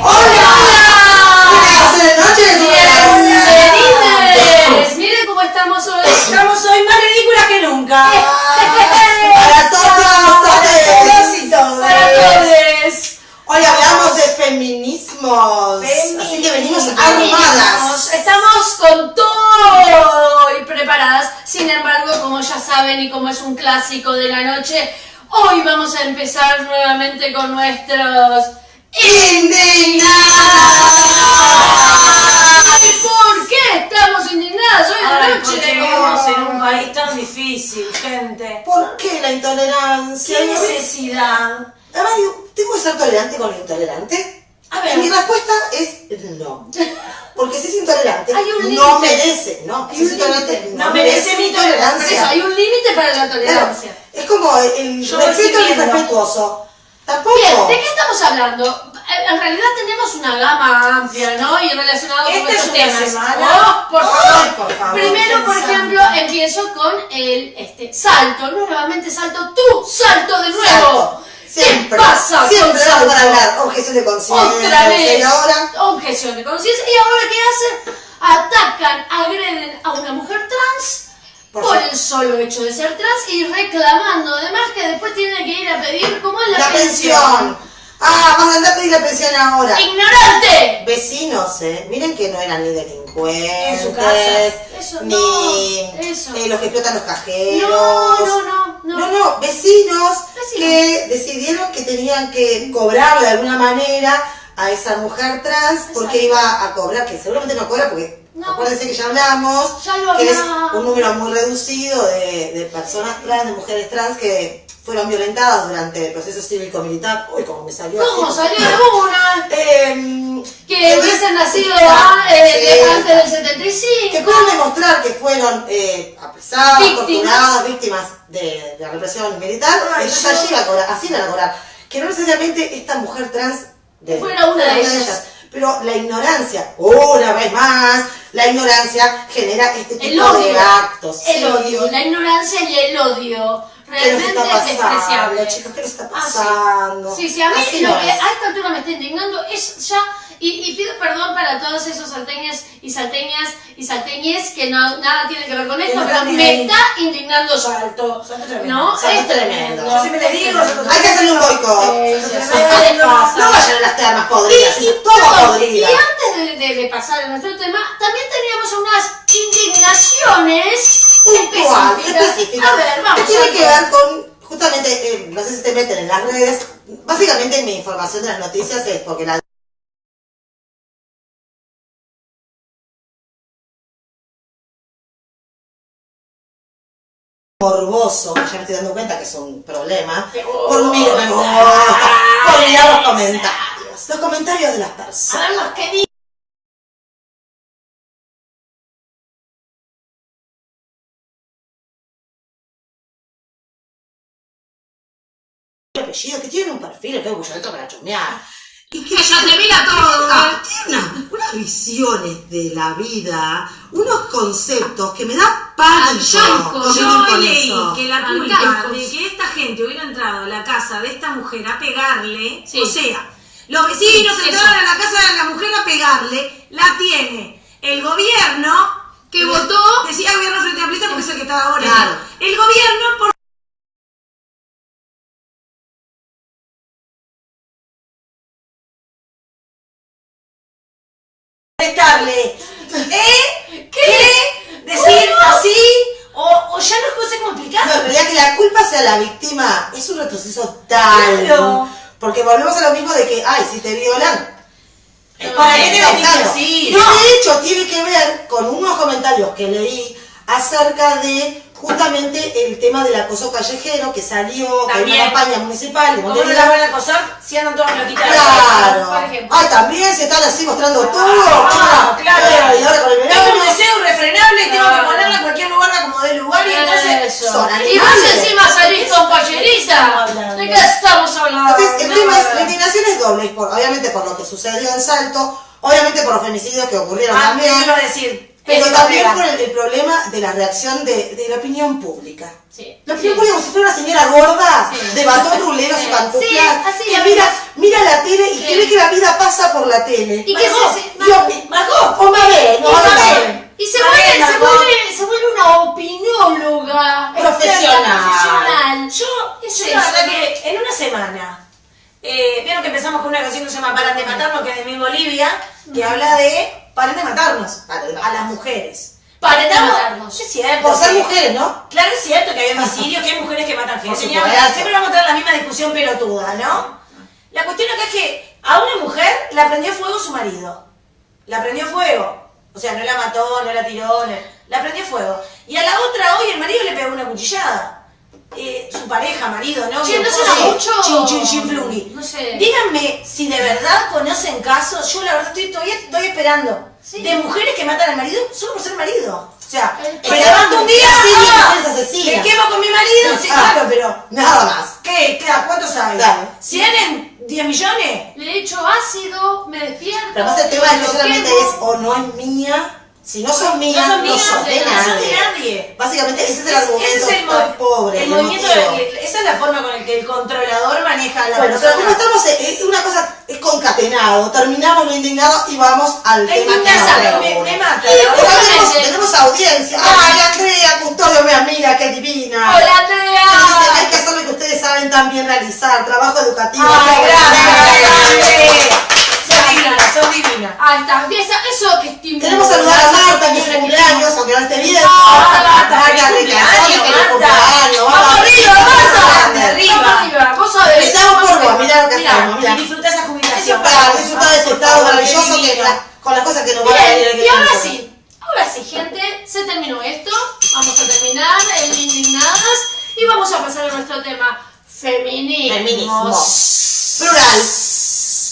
¡Hola! Buenas noches, ¡Bienvenidos! Miren cómo estamos hoy. Estamos hoy más ridículas que nunca. Para todos y todas. Para todos. Hoy hablamos de feminismos. Así que venimos armadas. Estamos con todo y preparadas. Sin embargo, como ya saben y como es un clásico de la noche, hoy vamos a empezar nuevamente con nuestros ¡Indignadas! ¿Y por qué estamos indignadas hoy de noche? Porque vivimos en un país tan difícil, gente. ¿Por qué la intolerancia? ¿Qué necesidad? Además, ¿tengo que ser tolerante con lo intolerante? A ver. Mi respuesta es no. Porque si es intolerante, Hay un no límite. merece, ¿no? Hay Si es un intolerante, límite. no merece mi Por eso tolerancia. hay un límite para la Claro, tolerancia. es como el Yo voy respeto siguiendo. irrespetuoso. Tampoco. Bien, ¿de qué estamos hablando? En realidad tenemos una gama amplia, ¿no? Y relacionado con Esta es nuestros una temas. semana. Por Ay, favor. por favor, Primero, por pensando. ejemplo, empiezo con el salto. No nuevamente salto, tú salto de nuevo. Salto. Siempre. ¿Qué pasa Siempre con algo salto? para hablar. Objeción de conciencia. Otra vez. Y ahora. Objeción de conciencia. ¿Y ahora qué hacen? Atacan, agreden a una mujer trans por el solo hecho de ser trans y reclamando además que después tienen que ir a pedir, ¿cómo es La pensión. Ah, vamos a andar a pedir la pensión ahora. ¡Ignorante! Vecinos, miren que no eran ni delincuentes, En su casa. Eso, ni no, eso. Los que explotan los cajeros. No. Vecinos Vecinos. que decidieron que tenían que cobrar de alguna manera a esa mujer trans porque iba a cobrar, que seguramente no cobra porque No. acuérdense que ya hablamos, Ya lo que es hablamos. un número muy reducido de personas trans, de mujeres trans que fueron violentadas durante el proceso cívico-militar. Uy, cómo me salió ¿Cómo así. salió alguna? Que entonces, hubiesen nacido sí, antes del 75. que puedan demostrar que fueron apresadas, Víctimas. torturadas, víctimas de la represión militar, Ay, ellos no. allí iban a cobrar, así iban a cobrar. Que no necesariamente esta mujer trans Fuera una de ellas. pero la ignorancia, una vez más, la ignorancia genera este El tipo odio. de actos. El Sí. odio, la ignorancia y el odio. ¿Qué nos Realmente está es despreciable. pasando, chicos? ¿Qué nos está Ah, sí. pasando? Sí, a mí Así lo no que es. a esta altura me está indignando es ya, y pido perdón para todos esos salteños y salteñes que nada tienen que ver con esto, no pero están me ahí. está indignando salto. Salto tremendo. ¿No? Salto Es tremendo. tremendo. Yo siempre les digo, Hay que hacerle un boicot. ¿Qué les pasa? No vayan a las termas podridas, Y, eso es todo perdón, y podrida. antes de pasar a nuestro tema, también teníamos unas indignaciones Puntual, específicas. específica. A ver, vamos. Que tiene a que ver con, justamente, no sé si te meten en las redes, básicamente mi información de las noticias es porque la morboso, ya me estoy dando cuenta que es un problema, por mirar los comentarios de las A personas. ver los que dicen. Apellido, que tienen un perfil, que yo entro para chusmear. Y que Ella te mira todo. tienen unas visiones de la vida, unos conceptos que me da pánico. Arcaicos. convivir Yo con leí eso. que la culpa Arcaicos. de que esta gente hubiera entrado a la casa de esta mujer a pegarle, Sí. o sea, los vecinos Sí, entraron eso. a la casa de la mujer a pegarle, la tiene el gobierno Que votó. decía gobierno frente amplista porque es el que está ahora. Claro. El gobierno por prestarle, ¿qué? Decir así o ya no es cosa No, complicada. en realidad que la culpa sea la víctima es un retroceso tal. Claro. Porque volvemos a lo mismo de que, ay, si te violan. ¿Para qué te no, venís claro. así? Y de hecho tiene que ver con unos comentarios que leí acerca de justamente el tema del acoso callejero que salió, que hay una También. campaña municipal de ¿Cómo no Montevideo. la van a acosar si andan todas loquitas? Claro. Por ejemplo. Ay, también se están así mostrando todo. Claro. Y ahora con el Tengo un verano. deseo irrefrenable y tengo que Claro. ponerla en cualquier lugar como dé lugar y entonces Eso. son Y vos animales. encima salís con pollerita. ¿De qué estamos hablando? Entonces, el tema es, la indignación es doble, obviamente por lo que sucedió en Salto, obviamente por los femicidios que ocurrieron Ah, también, eso iba a decir. pero Eso también iba a por pegar. el problema de la reacción de la opinión pública. Sí. La opinión pública como si fuera una señora gorda, Sí. de batón rulero, Sí. pantuflas, Sí, así, que amigos. mira la tele y Sí. cree que la vida pasa por la tele. ¿Y qué Margot, se Margot, o Mabel, no, Y Mabel. Y se Está vuelve, bien, se, Margot. vuelve, se vuelve una opinóloga Profesional. experta, profesional. Yo Es la eso, verdad ¿no? que en una semana, vieron que empezamos con una canción que se llama Paran de Matarnos, que es de mi Bolivia, que habla de paren de matarnos a las mujeres. Paren de Estamos- matarnos. Es cierto. Por ser que- mujeres, ¿no? Claro, es cierto que hay homicidios, que hay mujeres que matan gente. Por Ni hablar. supuesto. Siempre vamos a tener la misma discusión pelotuda, ¿no? La cuestión acá es que a una mujer la prendió fuego su marido. La prendió fuego. O sea, no la mató, no la tiró, la prendió fuego. Y a la otra hoy el marido le pegó una cuchillada. Su pareja, marido, ¿no? Che, ¿no será mucho? Chin, chin, chin, flungi. No sé. Díganme si de verdad conocen casos, yo la verdad estoy esperando, Sí. de mujeres que matan al marido solo por ser marido. O sea, Pero me levanto un día, sí, ¡ah! mujeres asesinas. me quemo con mi marido, sí, Ah. claro, pero Nada más. ¿qué? ¿Cuántos hay? Claro. ¿100 en 10 millones? Le echo ácido, me despierto. Pero además el tema es que lo solamente quemo. es o no es mía, si no sos mía, No sos mía, sos de no sos de nadie. nadie. Básicamente ese es el Ese argumento es el, tan pobre. el movimiento, emotivo. esa es la forma con la que el controlador maneja a la Bueno, pero como persona. estamos, es una cosa, es concatenado, terminamos lo indignado y vamos al La tema que nos indignación reúne. me mata. Y la ahora verdad. tenemos audiencia. Ay, Andrea Custodio me admira, qué divina. ¡Hola, Dice, Andrea! hay que hacer lo que ustedes saben tan bien realizar, trabajo educativo. ¡Ay, Qué gracias! Son divinas. Ahí está, eso que estimula. Queremos saludar a Marta, que es su cumpleaños, aunque no esté bien. Marta, feliz Marta, cumpleaños, feliz Marta. cumpleaños. Vamos arriba, Marta. Grande. Arriba. Vos sabés. Empezamos por vos, mirá lo que Mirá. hacemos, mirá. Y disfruta esa jubilación. Eso para disfrutar de ese estado Por favor, maravilloso qué que divino. con las cosas que nos van a venir. Bien, y ahora sí, gente, se terminó esto. Vamos a terminar el Indignadas y vamos a pasar a nuestro tema: feminismo. Feminismo. Plural.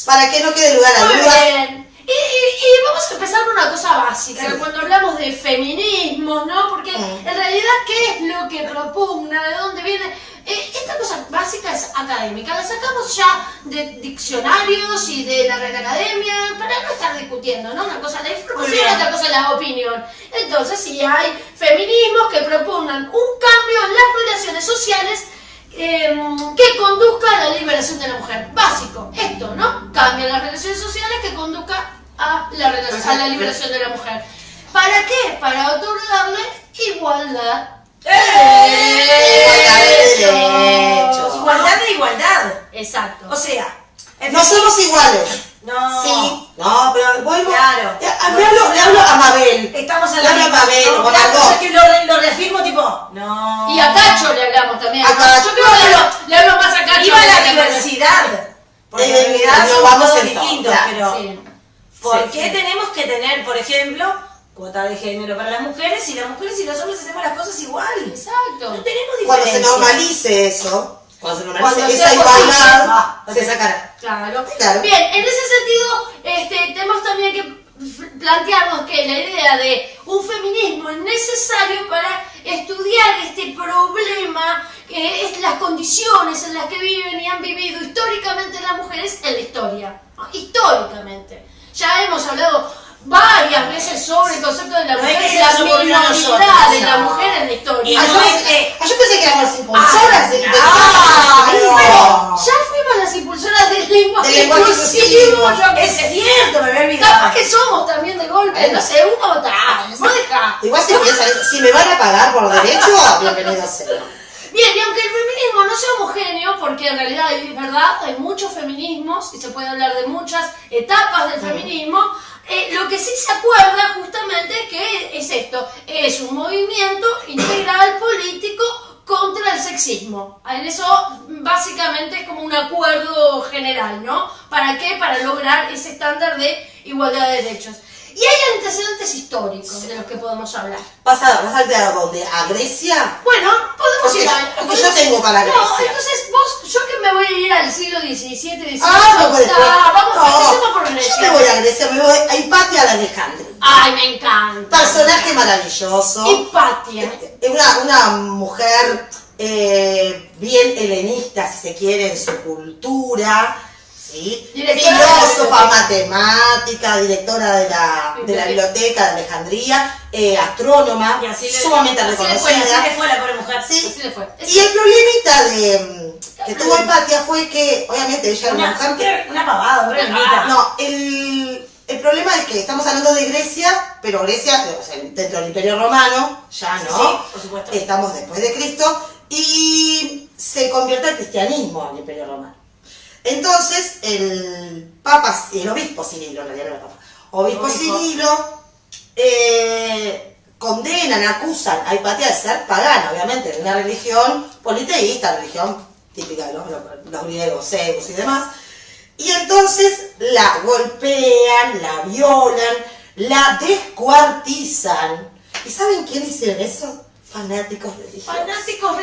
Para que no quede lugar a Muy dudas. bien. Y vamos a empezar con una cosa básica, cuando hablamos de feminismo, ¿no? Porque en realidad, ¿qué es lo que propugna? ¿De dónde viene? Esta cosa básica es académica, la sacamos ya de diccionarios y de la Real Academia para no estar discutiendo, ¿no? Una cosa es la Muy información, bien. otra cosa es la opinión. Entonces, sí hay feminismos que propugnan un cambio en las relaciones sociales que conduzca a la liberación de la mujer. Básico, esto, ¿no? Cambia las relaciones sociales que conduzca a la liberación de la mujer. ¿Para qué? Para otorgarle igualdad. Igualdad de derechos. Igualdad de igualdad. Exacto. O sea, No somos iguales. No. Sí. No, pero vuelvo. Claro. Le hablo a Mabel. Estamos en Le la hablo a misma, Mabel, ¿no? con Claro, Margot. o sea que lo reafirmo tipo, no. Y a Cacho le hablamos también. A ¿no? Cacho. Yo creo que le hablo más a Cacho. Iba que la a Cacho. diversidad. Porque en realidad no somos vamos todos en todo, distintos, claro, pero Sí. ¿por Sí, qué sí. tenemos que tener, por ejemplo, cuota de género para las mujeres y las mujeres y los hombres hacemos las cosas igual? No Exacto. tenemos Cuando se diferencia. normalice eso, cuando se normalice Cuando esa sea igualdad, posible. se sacará. Claro. Claro. Bien, en ese sentido, tenemos también que plantearnos que la idea de un feminismo es necesario para estudiar este problema, que es las condiciones en las que viven y han vivido históricamente las mujeres en la historia. ¿No? Históricamente. Ya hemos hablado varias veces sobre el concepto de la No mujer hay que y la ser solo minoridad nosotros, de la no. mujer en la historia. Y Ah, no yo, es que- yo pensé que éramos impulsoras del Ah, Bueno, ya fuimos las impulsoras del lenguaje Del lenguaje inclusivo. yo qué Es sé. cierto, me había olvidado. Capaz que somos también de golpe, no sé, uno otra. Vos dejá. Igual si piensan eso, si me van a pagar por derecho, bienvenido sea. Bien, y aunque el feminismo no sea homogéneo, porque en realidad es verdad, hay muchos feminismos y se puede hablar de muchas etapas del feminismo, lo que sí se acuerda justamente es que es esto, es un movimiento integral político contra el sexismo. En eso básicamente es como un acuerdo general, ¿no? ¿Para qué? Para lograr ese estándar de igualdad de derechos. Y hay antecedentes históricos de los que podemos hablar. ¿Vas a irte a dónde? ¿A Grecia? Bueno, podemos ir a... Porque yo tengo para No, Grecia. entonces vos, yo que me voy a ir al siglo XVII, XVIII... No puedes. Vamos, empecemos por Grecia. Yo me voy a Grecia, me voy a Hipatia de Alejandría. Ay, me encanta. Personaje maravilloso. Hipatia. Una mujer bien helenista, si se quiere, en su cultura. ¿Sí? Directora Filósofa, de la matemática, directora de la biblioteca de Alejandría, astrónoma, Y así sumamente así reconocida. le fue a la pobre mujer. Sí. Así le fue. Y el problemita que tuvo Hipatia fue que, obviamente, ella era una mujer que... Una pavada, re bonita. No, el problema es que estamos hablando de Grecia, pero Grecia, o sea, dentro del Imperio Romano, ya no, Sí, por supuesto. estamos después de Cristo, y se convierte al cristianismo el Imperio Romano. Entonces, el obispo Cirilo, en realidad no era papa, obispo Cirilo, condenan, acusan a Hipatia de ser pagana, obviamente, de una religión politeísta, religión típica de los griegos, Zeus y demás. Y entonces la golpean, la violan, la descuartizan. ¿Y saben quién hicieron eso? Fanáticos religiosos.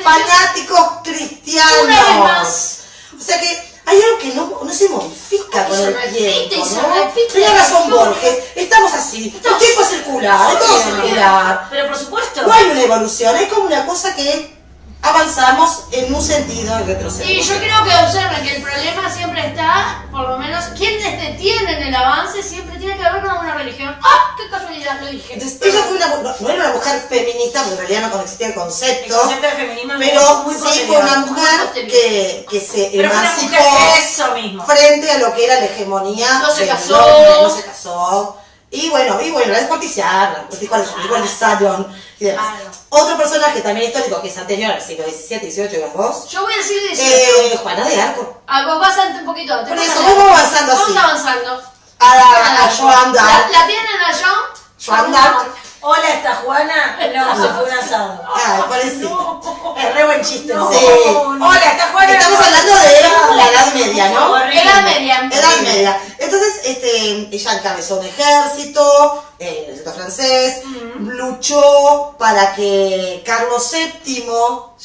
Fanáticos cristianos. Una vez más. O sea que hay algo que no se modifica con se el repite, tiempo, se ¿no? repite. Tiene razón Borges, estamos así, el tiempo es circular, todo es circular. Pero por supuesto. No hay una evolución, es como una cosa que avanzamos en un sentido y retrocedemos. Y yo creo que observen que el problema siempre está, por lo menos, quienes detienen el avance siempre tiene que ver con una religión. ¡Ah! ¡Qué casualidad! Lo dije. Entonces, ella fue no era una mujer feminista, porque en realidad no existía el concepto, El concepto de feminismo es pero muy sí posterior. fue una mujer que se Pero fue una emancipó mujer eso mismo. frente a lo que era la hegemonía No se del casó. hombre, no se casó. Y bueno, la descuartizaron y demás. Claro. Otro personaje también histórico que es anterior al siglo XVII, XVIII y los dos, Yo voy a decir 18. Juana de Arco. Vos vas un poquito antes. Por vos eso, dale. vamos avanzando así. Vamos avanzando. A Joan d'Arc. ¿La tienen a Joan? Joan d'Arc. Hola, ¿está Juana? No, se fue un asado. Ay, pobrecito. Es re buen chiste. No. Sí. Hola, ¿está Juana? Estamos hablando de la Edad Media, ¿no? Horrible. Edad media. Edad Media. Entonces, ella encabezó un ejército, el ejército francés, luchó para que Carlos VII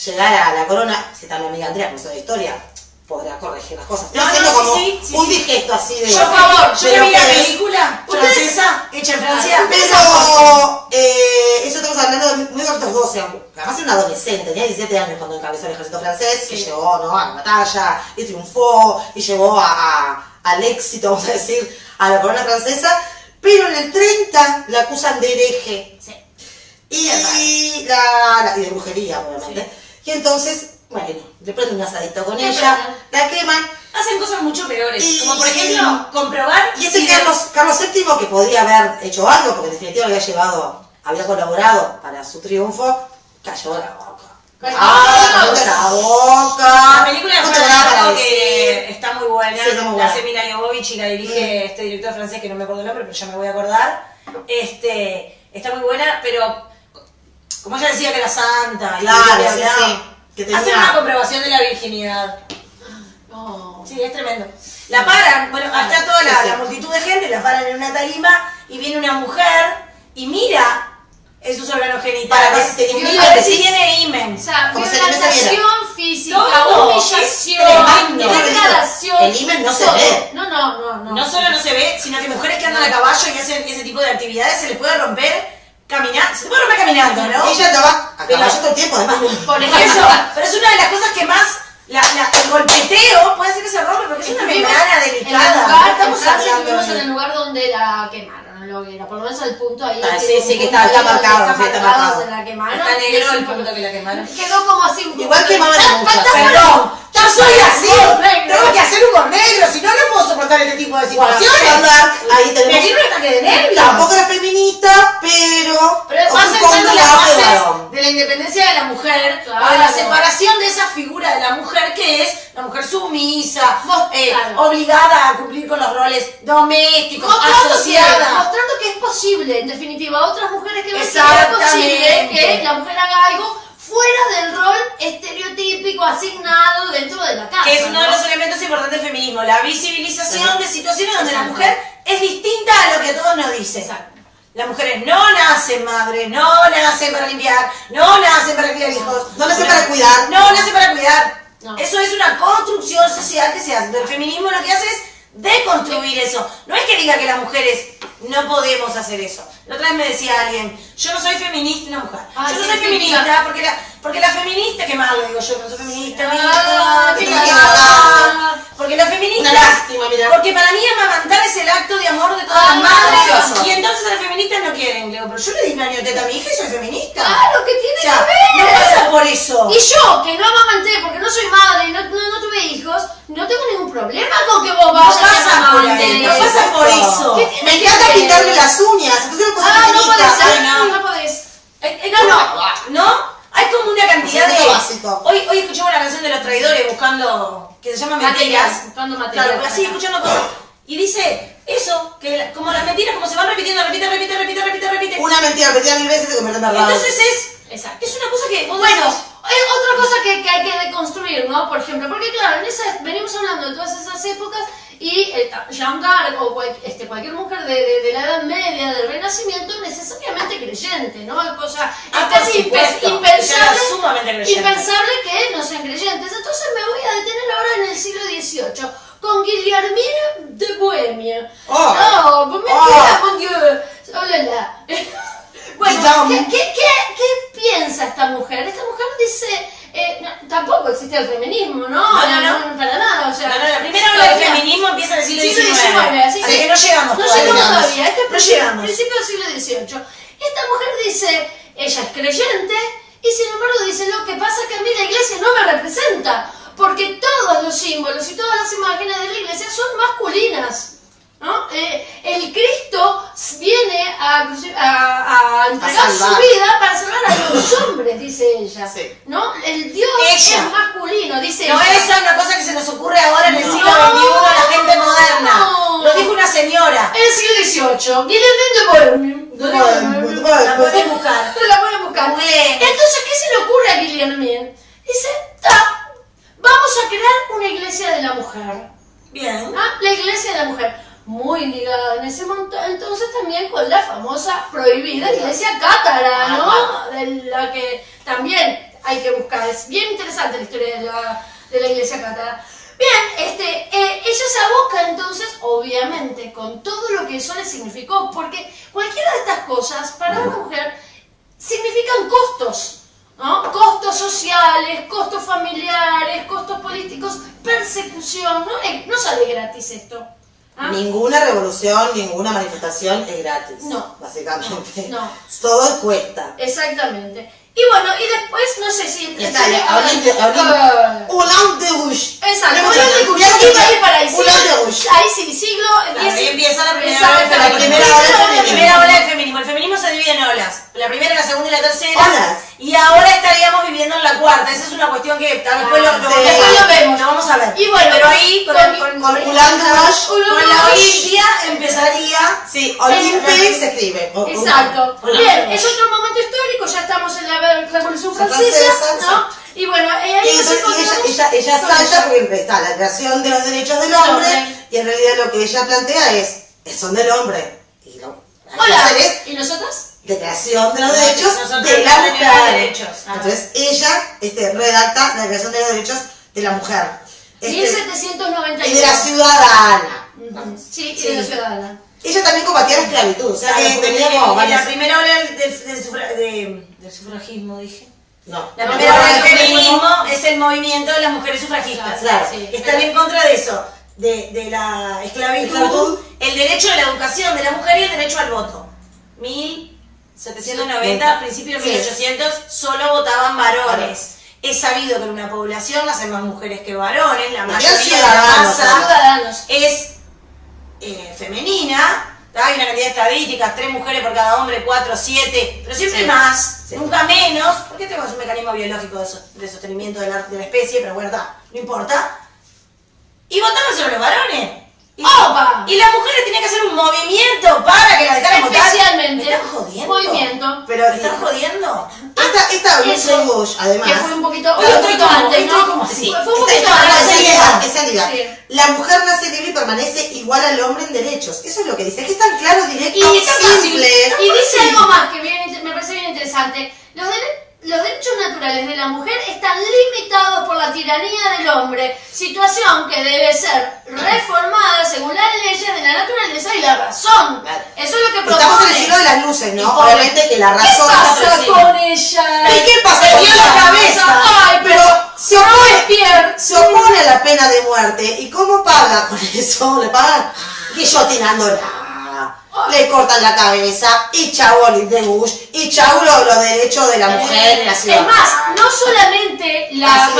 llegara a la corona. Si está mi amiga Andrea, profesora de historia, podrá corregir las cosas. Estoy No, haciendo sí, como sí, un sí. digesto así de... Yo, por favor, yo de que lo vi la que es. película Ustedes- francesa, hecha en Francia. Pero eso estamos hablando de muy cortos 12 años. Además era un adolescente, tenía 17 años cuando encabezó el ejército francés, que llegó, ¿no?, a la batalla, y triunfó, y llevó al éxito, vamos a decir, a la corona francesa. Pero en el 30 la acusan de hereje. Sí. Y de brujería, obviamente. Y entonces, bueno, le prenden un asadito con La ella, prenden. la queman. Hacen cosas mucho peores, Y- como por ejemplo, comprobar Y ese si Carlos VII, que podía haber hecho algo, porque en definitiva había colaborado para su triunfo, cayó la boca. Cayó La boca. La película no de te Juana nada de para Arco, decir. que está muy buena, Sí, está muy la buena. hace Mila Jovovich y la dirige este director francés que no me acuerdo el nombre, pero ya me voy a acordar. Está muy buena, pero como ella decía que era santa, y Claro, bla, sí, bla, sí. Que hace una tenía... comprobación de la virginidad. No. Sí, es tremendo. La paran, bueno, está toda Sí, sí. la multitud de gente, la paran en una tarima y viene una mujer y mira en sus órganos genitales. Para ver si tenía a ver himen. si tiene himen. O sea, Como se le ve violentación física, Todo. humillación, Tremendo. degradación. El himen no se todo. ve. No. No solo no se ve, sino que mujeres que andan a caballo y hacen ese tipo de actividades se les puede romper caminando. Se puede romper caminando, ¿no? Ella estaba a Pero- caballo todo el tiempo, además. Por Eso, ejemplo, pero es una de las cosas que más. El golpeteo puede ser que se rompe porque es una estuvimos membrana en el delicada. lugar, No en estamos Francia hablando estuvimos de- en el lugar donde la quemaron, en la hoguera, por lo menos el punto ahí. Ah, tiene sí, un que punto está ahí donde marcado, sí, está marcado, marcado. se la quemaron. Está negro el Sí, punto que la quemaron. Quedó como así un Igual quemaban a muchas. Perdón, yo soy así. Humor negro. Tengo que hacer humor negro, si no, no puedo soportar este tipo de Bueno, situaciones. Joan d'Arc, ahí Me tenemos... tiene un ataque de nervios. Tampoco era feminista, pero... Pero vas ocupó un pensando en las lugar de bases varón. de la independencia de la mujer, Claro. o de la separación de esa figura de la mujer que es la mujer sumisa, Claro. obligada a cumplir con los roles domésticos, Mostrando asociada. que es posible, en definitiva, otras mujeres que ven que es Exactamente. posible que la mujer haga algo fuera del rol estereotípico asignado dentro de la casa. Que es uno de ¿no? los elementos importantes del feminismo, la visibilización de situaciones donde la mujer es distinta a lo que todos nos dicen. Exacto. Las mujeres no nacen madres, no nacen para limpiar, no nacen para criar hijos. No nacen para cuidar. No nacen para cuidar. No. Eso es una construcción social que se hace. El feminismo lo que hace es deconstruir eso. No es que diga que las mujeres no podemos hacer eso. La otra vez me decía alguien, yo no soy feminista, una mujer. Ah, Yo no sí, soy sí, feminista claro. porque la feminista, qué mal le digo yo, que no soy feminista. Ah, mira, qué mira, cagada. porque la feminista, Una lástima, mira. porque para mí amamantar es el acto de amor de todas Ah, las madres. precioso. Y entonces a las feministas no quieren. Le digo, pero yo le di un año de teta a mi hija y soy feminista. Claro, que tiene O sea, que no ver. pasa por eso. Y yo, que no amamanté porque no soy madre y no tuve hijos, no tengo ningún problema con que vos vayas pasa a por amamantes. ahí, no pasa por eso. ¿Qué tiene Me que encanta ver? pintarme las uñas. Entonces me puse Ah, no feminista. podés ser, Ay, no. no podés. ¿No? Hay como una cantidad Concepto de... básico. Hoy escuchamos la canción de Los Traidores buscando... que se llama Mentiras. Buscando material. Claro, así escuchando cosas. Y dice eso, que como las mentiras como se van repitiendo, repite. Una mentira repetida 1000 veces se convierte en verdad. Entonces Exacto. es una cosa que... vos Bueno, decís, otra cosa que hay que deconstruir, ¿no? Por ejemplo, porque claro, venimos hablando de todas esas épocas y Jeanne d'Arc o cualquier mujer de la Edad Media, del Renacimiento, necesariamente creyente, ¿no? Cosa por casi supuesto, impensable, era sumamente creyente. impensable que no sean creyentes. Entonces me voy a detener ahora en el siglo XVIII con Guillermine de Bohemia. Oh. Mon Dieu, oh là là. Bueno, Guillaume. ¿qué piensa esta mujer? Esta mujer dice, tampoco existe el feminismo, ¿no? No. Para nada, o sea... No, la primera ola del feminismo empieza en el siglo Siglo XIX. XIX, así Así que no llegamos no todavía. llegamos todavía, este es No llegamos. principio del siglo XVIII. Esta mujer dice, ella es creyente, y sin embargo dice, lo que pasa es que a mí la iglesia no me representa, porque todos los símbolos y todas las imágenes de la iglesia son masculinas. ¿No? El Cristo viene a entregar su salvar. vida para salvar a los hombres, dice ella. Sí. ¿No? El Dios Ella. es masculino, dice No ella. es una cosa que se nos ocurre ahora en el No. siglo XXI a la gente No. moderna. Lo dijo una señora. En el siglo XVIII, Guillermine de Bohemia. La podés buscar. La voy a buscar. Googleen. Entonces, ¿qué se le ocurre a Guillermine? Dice, vamos a crear una iglesia de la mujer. Bien. ¿Ah? La iglesia de la mujer. Muy ligada en ese momento, entonces también con la famosa prohibida iglesia cátara, ¿no? De la que también hay que buscar. Es bien interesante la historia de la iglesia cátara. Bien, ella se aboca entonces, obviamente, con todo lo que eso le significó, porque cualquiera de estas cosas para una mujer significan costos, ¿no? Costos sociales, costos familiares, costos políticos, persecución, no sale gratis esto. ¿Ah? Ninguna revolución, ninguna manifestación es gratis. No. Básicamente. No. Todo cuesta. Exactamente. Y bueno, y después, no sé si... Moulin de Rouge. Exacto, Tenemos Moulin de Rouge. que- Iba a ir para ahí. Moulin de Rouge. Ahí sí, siglo Claro, ahí empieza la primera Exacto, ola del la primera ola del La feminismo. primera ola del feminismo. El feminismo se divide en olas. La primera, la segunda y la tercera. Olas. Y ahora estaríamos viviendo en la cuarta. Esa es una cuestión que después lo sí. Después lo vemos. Lo vamos a ver. Y bueno, pero ahí con Con Moulin de Rouge. con la Olimpia empezaría. Sí, Olympique se escribe. Exacto. Bueno, Bien, bueno. es otro momento histórico, ya estamos en la Revolución Francesa, Francesa, ¿no? Y bueno, ahí Y nos encontramos ella con salta porque está la creación de los derechos del hombre y en realidad lo que ella plantea son del hombre. Y lo que hay que Hola, hacer es ¿y nosotras? declaración de los derechos Nosotros de la no tenemos mujer. derechos. Entonces ella redacta la declaración de los derechos de la mujer. Y de 1791. la ciudadana. Ujú. Sí, y Sí. de la ciudadana. Ella también combatía la esclavitud, o sea que Porque tenía como en la varias... primera ola del sufragismo, dije. No. La No, primera no, ola del no, feminismo es el movimiento de las mujeres sufragistas. Claro. Sí, Que están en contra de eso, de la esclavitud, Esclavitud. el derecho a la educación de la mujer y el derecho al voto. 1790, a principios de Sí. 1800, solo votaban varones. Es sabido que en una población nacen más mujeres que varones, la mayoría de la ciudadanos, masa Ciudadanos. es femenina. Hay una cantidad de estadísticas, 3 mujeres por cada hombre, 4, 7, pero siempre Sí. más, Sí. nunca menos, porque tenemos un mecanismo biológico de sostenimiento de la especie, pero bueno, está, no importa. Y votaban solo los varones. ¡Opa! Y las mujeres tenían que hacer un movimiento para que la dejaran votar. Especialmente. ¿Me están jodiendo? Movimiento. ¿Pero me están jodiendo? Esta Eso, Bush, además. que fue un poquito Pero antes, ¿no? como así. Fue un poquito Esa antes. realidad. Sí. La mujer nace libre y permanece igual al hombre en derechos. Eso es lo que dice. Es que es tan claro, directo, Y está simple. Y dice algo más que me parece bien interesante. Los derechos naturales de la mujer están limitados por la tiranía del hombre, situación que debe ser reformada según las leyes de la naturaleza y la razón. Eso es lo que propone. Estamos en el siglo de las luces, ¿no? Y Obviamente que la ¿Qué razón pasa está por con ella? ¿Y qué pasa? Se con dio ella? la cabeza. Ay, pero se opone, Robespierre. se opone a la pena de muerte. ¿Y cómo paga con eso? ¿Le pagan? Guillotinándola. Le cortan la cabeza y chau Olin de Bush y chau los derechos de la mujer en la ciudad. Es más, no solamente Así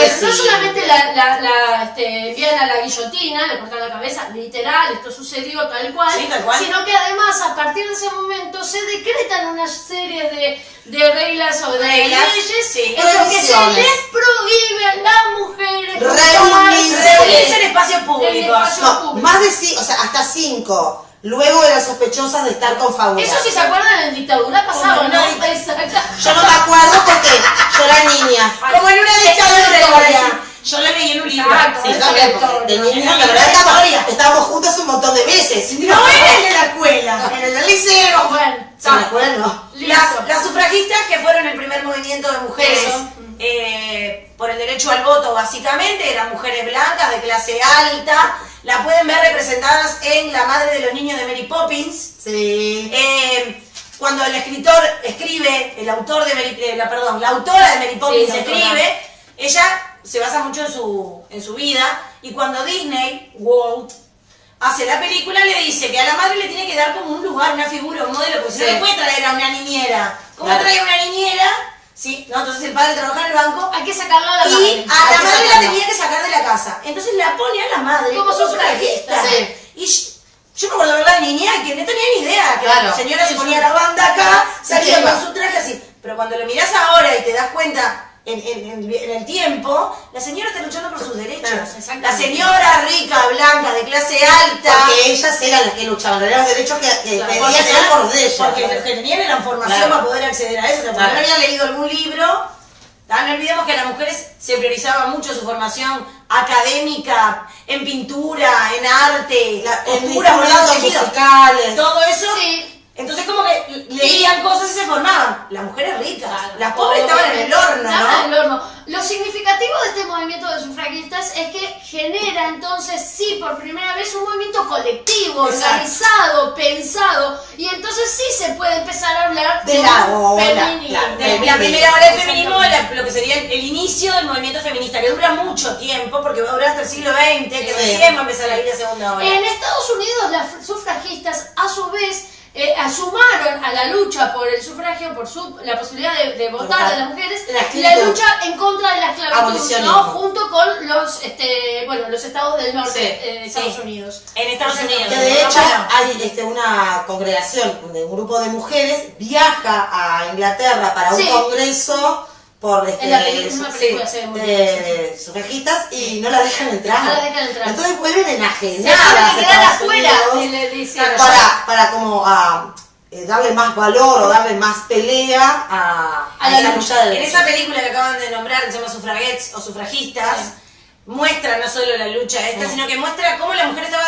envían a la guillotina, le cortan la cabeza, literal, esto sucedió tal cual, Sí, tal cual. sino que además a partir de ese momento se decretan una serie de reglas o de leyes sí. en las que se Prohibiciones. les prohíbe a las mujeres Reunirse en espacios públicos. No, más de 5, o sea, hasta 5. Luego eran sospechosas de estar confabuladas. Eso si se acuerdan en dictadura pasaba, Como ¿no? una Exacto. Yo no me acuerdo porque yo era niña. Como en una dictadura. Yo lo leí en un libro. Exacto. Sí, Yo también, porque de niña, la no, verdad, historia. estábamos juntas un montón de veces. No era el de la escuela, era el del liceo. Bueno, ¿Se me acuerdan? No. Las sufragistas que fueron el primer movimiento de mujeres Eso. por el derecho al voto, básicamente, eran mujeres blancas de clase alta. La pueden ver representadas en La madre de los niños de Mary Poppins. Sí. Cuando el escritor escribe, la autora de Mary Poppins Sí, la autora. escribe, ella se basa mucho en su vida, y cuando Disney World hace la película le dice que a la madre le tiene que dar como un lugar, una figura, un modelo, porque si no Sí. le puede traer a una niñera. ¿Cómo Claro. trae a una niñera? Sí, ¿no? Entonces el padre trabaja en el banco hay que sacarlo a la y madre. a Hay la que madre la sacarla. tenía que sacar de la casa. Entonces la pone a la madre Como sufragista. Sí. Y yo me acuerdo de verdad de niña que no tenía ni idea que Claro. la señora se ponía la banda acá, salía Sí, con va. su traje así. Pero cuando lo mirás ahora y te das cuenta en el tiempo, la señora está luchando por sus derechos. Claro, exactamente. La señora rica, blanca, de clase alta. Porque ellas eran las que luchaban, eran los derechos que Claro, pedían Porque eran por de ellas. porque los que tenían eran formación Claro. para poder acceder a eso. O sea, porque Claro. no habían leído algún libro. No olvidemos que a las mujeres se priorizaba mucho su formación académica, en pintura, en arte, En costura, bordado, instrumentos tejido. musicales. Todo eso. Sí. Entonces como que leían cosas y se formaban. Las mujeres ricas, Claro. las pobres estaban en el horno, Estaban en ¿no? el horno. Lo significativo de este movimiento de sufragistas es que genera entonces, sí, por primera vez un movimiento colectivo, Exacto. organizado, pensado, y entonces sí se puede empezar a hablar De la ola, feminismo. claro, De la primera ola del feminismo, lo que sería el inicio del movimiento feminista, que dura mucho tiempo, porque va a durar hasta el siglo XX, que Sí. recién va a empezar a ir la segunda ola. En Estados Unidos las sufragistas a su vez sumaron a la lucha por el sufragio, por la posibilidad de votar de las mujeres, La la esclavitud. lucha en contra de la esclavitud, Abolicionismo. ¿no? Junto con los estados del norte Sí, de Estados sí. Unidos. En Estados Unidos. Que de hecho Bueno, hay una congregación de un grupo de mujeres viaja a Inglaterra para un Sí. congreso por En la una película se ve muy bien, de sufragistas y no la dejan entrar. No la dejan entrar. Entonces vuelven Se enajenadas tienen a que quedar Estados afuera, Unidos le dice. para como darle más valor o darle más pelea a la esa lucha. lucha de En derechos. esa película que acaban de nombrar, que se llama Sufragettes o Sufragistas, muestra no solo la lucha esta, Sí. sino que muestra cómo la mujer estaba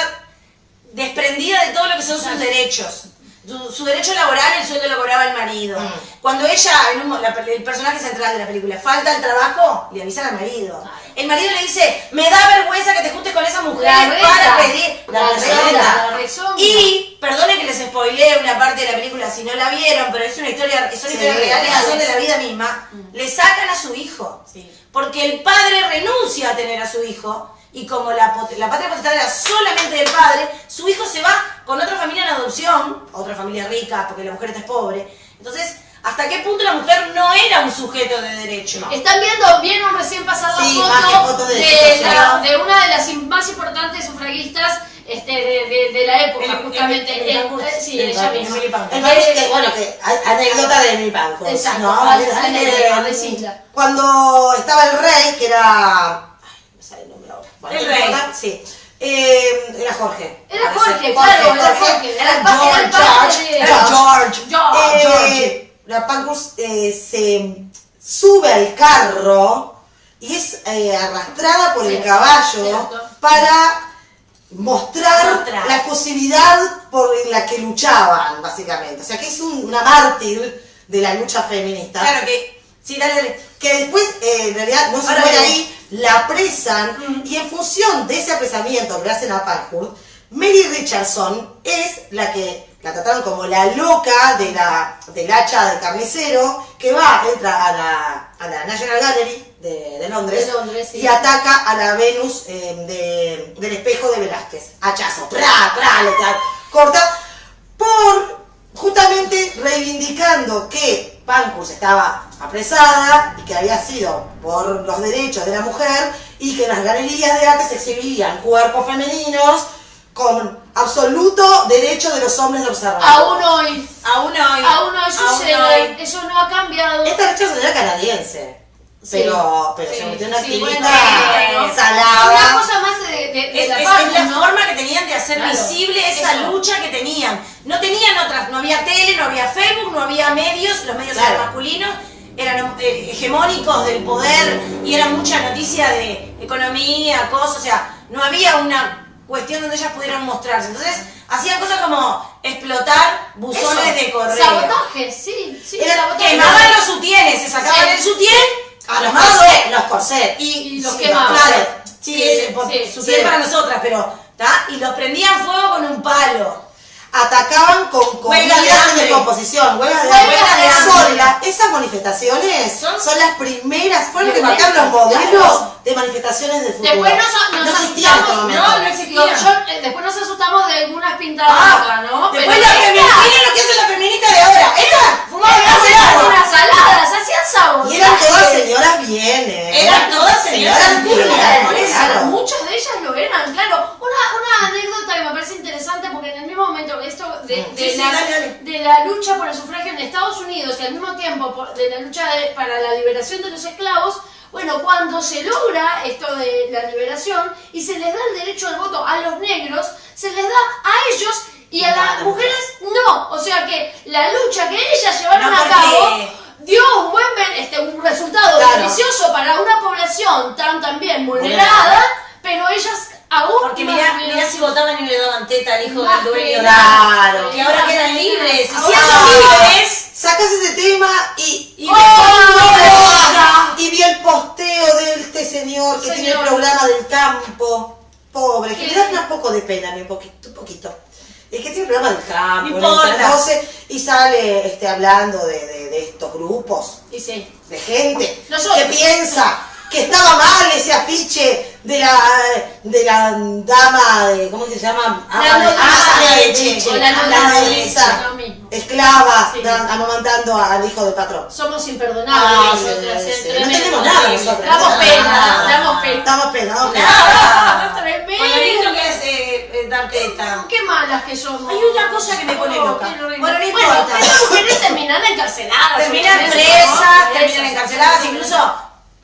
desprendida de todo lo que son sus Exacto. derechos. Su derecho laboral, el sueldo lo cobraba el marido. Cuando ella, el personaje central de la película, falta al trabajo, le avisan al marido. Claro. El marido le dice, me da vergüenza que te juntes con esa mujer La reta. para pedir La reta". rezonga. Y, perdone que les spoilee una parte de la película si no la vieron, pero es una historia, son Sí, historias reales, reales. son de la vida misma, le sacan a su hijo. Sí. Porque el padre renuncia a tener a su hijo, y como la patria potestad era solamente del padre, su hijo se va con otra familia en adopción, otra familia rica, porque la mujer esta es pobre. Entonces, ¿hasta qué punto la mujer no era un sujeto de derecho? Están vieron recién pasar la Sí, más que foto fotos de de situación. una de las más importantes sufragistas de la época, El- justamente. el- el- Sí, el- ella el- misma. Emily Pankhurst. Entonces, bueno, que anécdota de mi banco. Exacto, ¿no? anécdota, decila. Cuando estaba el rey, que era... Ay, me sale el nombre ahora. Bueno, El no rey. importa, sí. Era Jorge. Era parece. Jorge, claro, era Jorge. Era el padre de- George. La Pancras se sube al carro y es arrastrada por el caballo cierto. para mostrar la efusividad por la que luchaban, básicamente. O sea, que es una mártir de la lucha feminista. Claro que, sí, dale. Que después, en realidad, no se muere ahí, la apresan, y en función de ese apresamiento que le hacen a Pankhurst, Mary Richardson es la que la trataron como la loca del hacha de carnicero, que entra a la National Gallery de Londres, sí. y ataca a la Venus del espejo de Velázquez. Hachazo, le corta, justamente reivindicando que Pankhurst estaba apresada y que había sido por los derechos de la mujer, y que en las galerías de arte se exhibían cuerpos femeninos con absoluto derecho de los hombres de observar. Aún hoy Aún hoy sucede, eso no ha cambiado. Esta Richardson era canadiense, pero se metió en una sí, activista bueno, salada. Una cosa más de es la la parte, ¿no? forma que tenían de hacer Claro, visible esa eso. lucha que tenían. No tenían otras, no había tele, no había Facebook, no había medios, los medios Claro. eran masculinos, eran hegemónicos del poder y era mucha noticia de economía, cosas, o sea, no había una cuestión donde ellas pudieran mostrarse. Entonces, hacían cosas como explotar buzones Eso. de correo. Sabotaje, sí, sabotaje. Quemaban los sutienes, se sacaban Sí. el sutién, A los armado, corsets. Y los sí, quemaban. claro. sí, sí, sutién sí. para nosotras, pero, ¿tá? Y los prendían fuego con un palo. Atacaban con Huelga de comidas en hambre. descomposición, huelgas de Huelga de hambre. hambre. Esas manifestaciones son las primeras, fueron las que Violentas, marcaron los modelos claro. de manifestaciones del futuro. Después nos existían en este asustamos, momento. no existía. Después nos asustamos de algunas pintadas acá, ¿no? Después Pero la esta- feminista, miren lo que hace la feminista de ahora. Esta fumaba Estas gas de eran agua. unas saladas, hacían sabotaje. Y eran todas señoras bien, Eran todas señoras bien, bien, Por eso, claro. muchas de ellas lo eran, claro. Una anécdota que me parece interesante, porque en el mismo momento esto Sí, dale. de la lucha por el sufragio en Estados Unidos y al mismo tiempo de la lucha para la liberación de los esclavos, bueno, cuando se logra esto de la liberación y se les da el derecho al voto a los negros, se les da a ellos y a las mujeres no. O sea que la lucha que ellas llevaron No, a porque- cabo dio un resultado Claro. beneficioso para una población también vulnerada, pero ellas aún Porque más mirá vulneradas. si votaban y le daban teta al hijo Más del dueño. Claro. Y ahora quedan libres. Y Ahora- siendo libres, Sacás ese tema y ¡Oh! vi el posteo de este señor que tiene el Señor. programa del campo, pobre, que ¿Qué? me da un poco de pena, un poquito. Es que tiene el programa del campo, No en el importa. 12, y sale hablando de estos grupos Y sí. de gente Nosotros. que piensa que estaba mal ese afiche de la dama de, ¿cómo se llama? La de leche. leche, O la la nodriza, nodriza, lo mismo. esclava, Sí. amamantando al hijo del patrón. Somos imperdonables Sí, nosotras, sí, es sí. No tremendo. tenemos nada nosotras. Damos pena, Nada. damos pena. Damos pena. Tremendo. con lo lindo que es dar teta. Qué malas que somos. Hay una cosa que me pone loca. qué horrible. Bueno, no importa. Estas mujeres terminan encarceladas. Terminan ¿no? presas, terminan Presas. encarceladas, incluso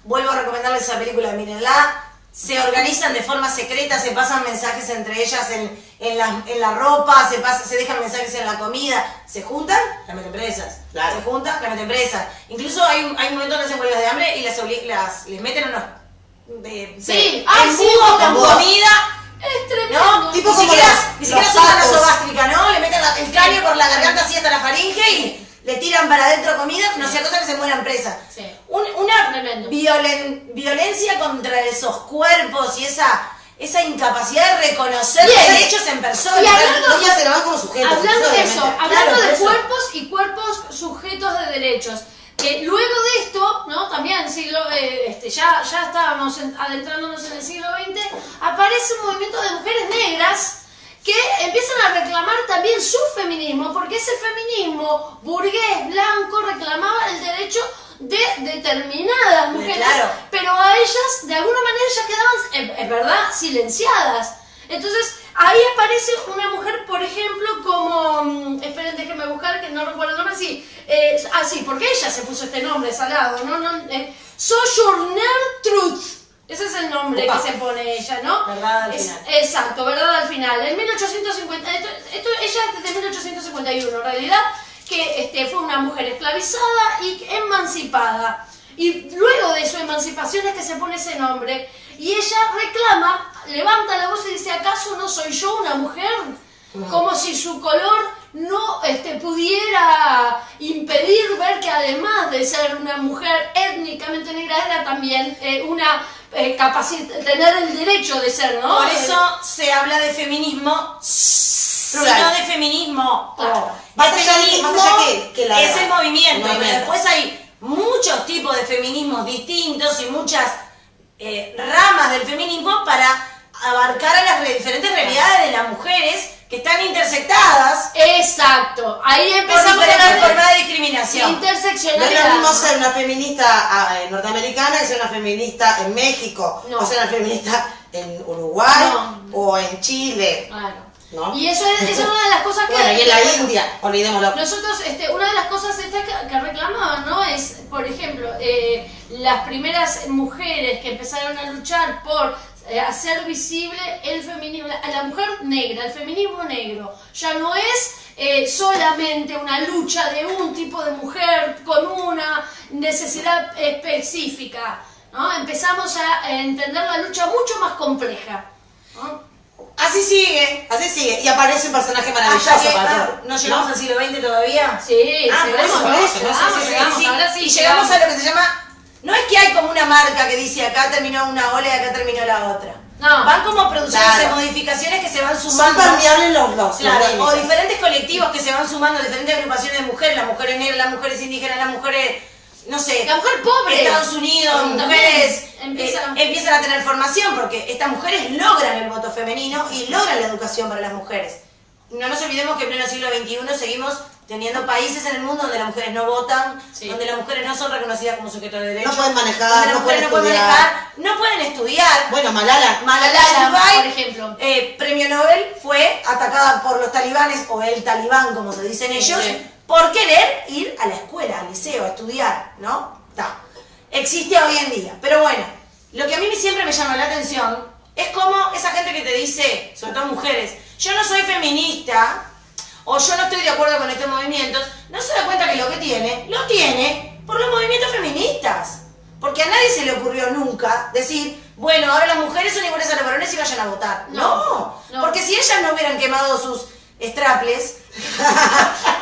vuelvo a recomendarles esa película, mírenla. Se organizan de forma secreta, se pasan mensajes entre ellas en la ropa, se dejan mensajes en la comida, se juntan, las meten presas. Claro. Se juntan, las meten presas. Incluso hay un momento donde hacen huelgas de hambre y les meten unos Sí, ay, sí, embudos con embudos. comida. Es tremendo. ¿No? Tipo ni como siquiera, los ni siquiera patos. son la nasogástrica, ¿no? Le meten el caño por la garganta así hasta la faringe y le tiran para adentro comida, no sea cosa que se mueran presas. Sí. Una Tremendo. violencia contra esos cuerpos y esa incapacidad de reconocer Bien. derechos en persona. Y hablando- No, ya se lo van como sujetos. Hablando de eso, obviamente. hablando Claro, de por eso. cuerpos y cuerpos sujetos de derechos, que luego de esto, ¿no? También ya estábamos adentrándonos en el siglo XX, aparece un movimiento de mujeres negras que empiezan a reclamar también su feminismo, porque ese feminismo burgués, blanco, reclamaba el derecho de determinadas mujeres, Claro. pero a ellas de alguna manera ya quedaban, es verdad, silenciadas. Entonces, ahí aparece una mujer, por ejemplo, como, esperen, déjenme buscar, que no recuerdo el nombre, sí, sí, porque ella se puso este nombre salado, ¿no? Sojourner Truth, Ese es el nombre Opa. que se pone ella, ¿no? Verdad al final. Exacto, verdad al final. En 1850, ella es desde 1851 en realidad, que fue una mujer esclavizada y emancipada. Y luego de su emancipación es que se pone ese nombre. Y ella reclama, levanta la voz y dice, ¿acaso no soy yo una mujer? Como si su color no pudiera impedir ver que además de ser una mujer étnicamente negra, era también tener el derecho de ser, ¿no? Por eso se habla de feminismo Plural. y no de feminismo. Claro. Más El allá feminismo que la es el movimiento. movimiento. Y después hay muchos tipos de feminismos distintos y muchas ramas del feminismo para abarcar a las diferentes realidades de las mujeres que están intersectadas Exacto, ahí por empezamos a diferentes hablar formas de de discriminación. No es interseccionalidad. lo mismo ser una feminista norteamericana que ser una feminista en México, No. o ser una feminista en Uruguay No. o en Chile, Claro. ¿no? Y eso es una de las cosas que... Bueno, y en la bueno, India, olvidémoslo. Nosotros, una de las cosas estas que reclamaban, ¿no? Es, por ejemplo, las primeras mujeres que empezaron a luchar por hacer visible el feminismo, la mujer negra, el feminismo negro. Ya no es solamente una lucha de un tipo de mujer con una necesidad específica, ¿no? Empezamos a entender la lucha mucho más compleja, ¿no? Así sigue. Así sigue, y aparece un personaje maravilloso. Hasta que para no llegamos al siglo XX todavía. Sí, Ah, llegamos, por ¿no? eso, Llegamos, sí. ahora sí Y llegamos llegamos. a lo que se llama... No es que hay como una marca que dice acá terminó una ola y acá terminó la otra. No. Van como produciéndose Claro. modificaciones que se van Son sumando. permeables los Claro, o límites. diferentes colectivos que se van sumando, diferentes agrupaciones de mujeres, las mujeres negras, las mujeres indígenas, las mujeres, no sé, La mujer pobre. Estados Unidos, También mujeres empieza- empiezan a tener formación porque estas mujeres logran el voto femenino y logran la educación para las mujeres. No nos olvidemos que en pleno siglo XXI seguimos teniendo países en el mundo donde las mujeres no votan, Sí. donde las mujeres no son reconocidas como sujetos de derechos, No pueden manejar, donde las no mujeres pueden no pueden estudiar. manejar, no pueden estudiar. Bueno, Malala. Malala por Yousafzai, ejemplo. premio Nobel, fue atacada por los talibanes, o el talibán, como se dicen ellos, Sí. por querer ir a la escuela, al liceo, a estudiar, ¿no? Existe hoy en día. Pero bueno, lo que a mí siempre me llama la atención es como esa gente que te dice, sobre todo mujeres, yo no soy feminista, o yo no estoy de acuerdo con estos movimientos, no se da cuenta que lo que lo tiene por los movimientos feministas. Porque a nadie se le ocurrió nunca decir, bueno, ahora las mujeres son iguales a los varones y vayan a votar. No, no. Porque si ellas no hubieran quemado sus straples,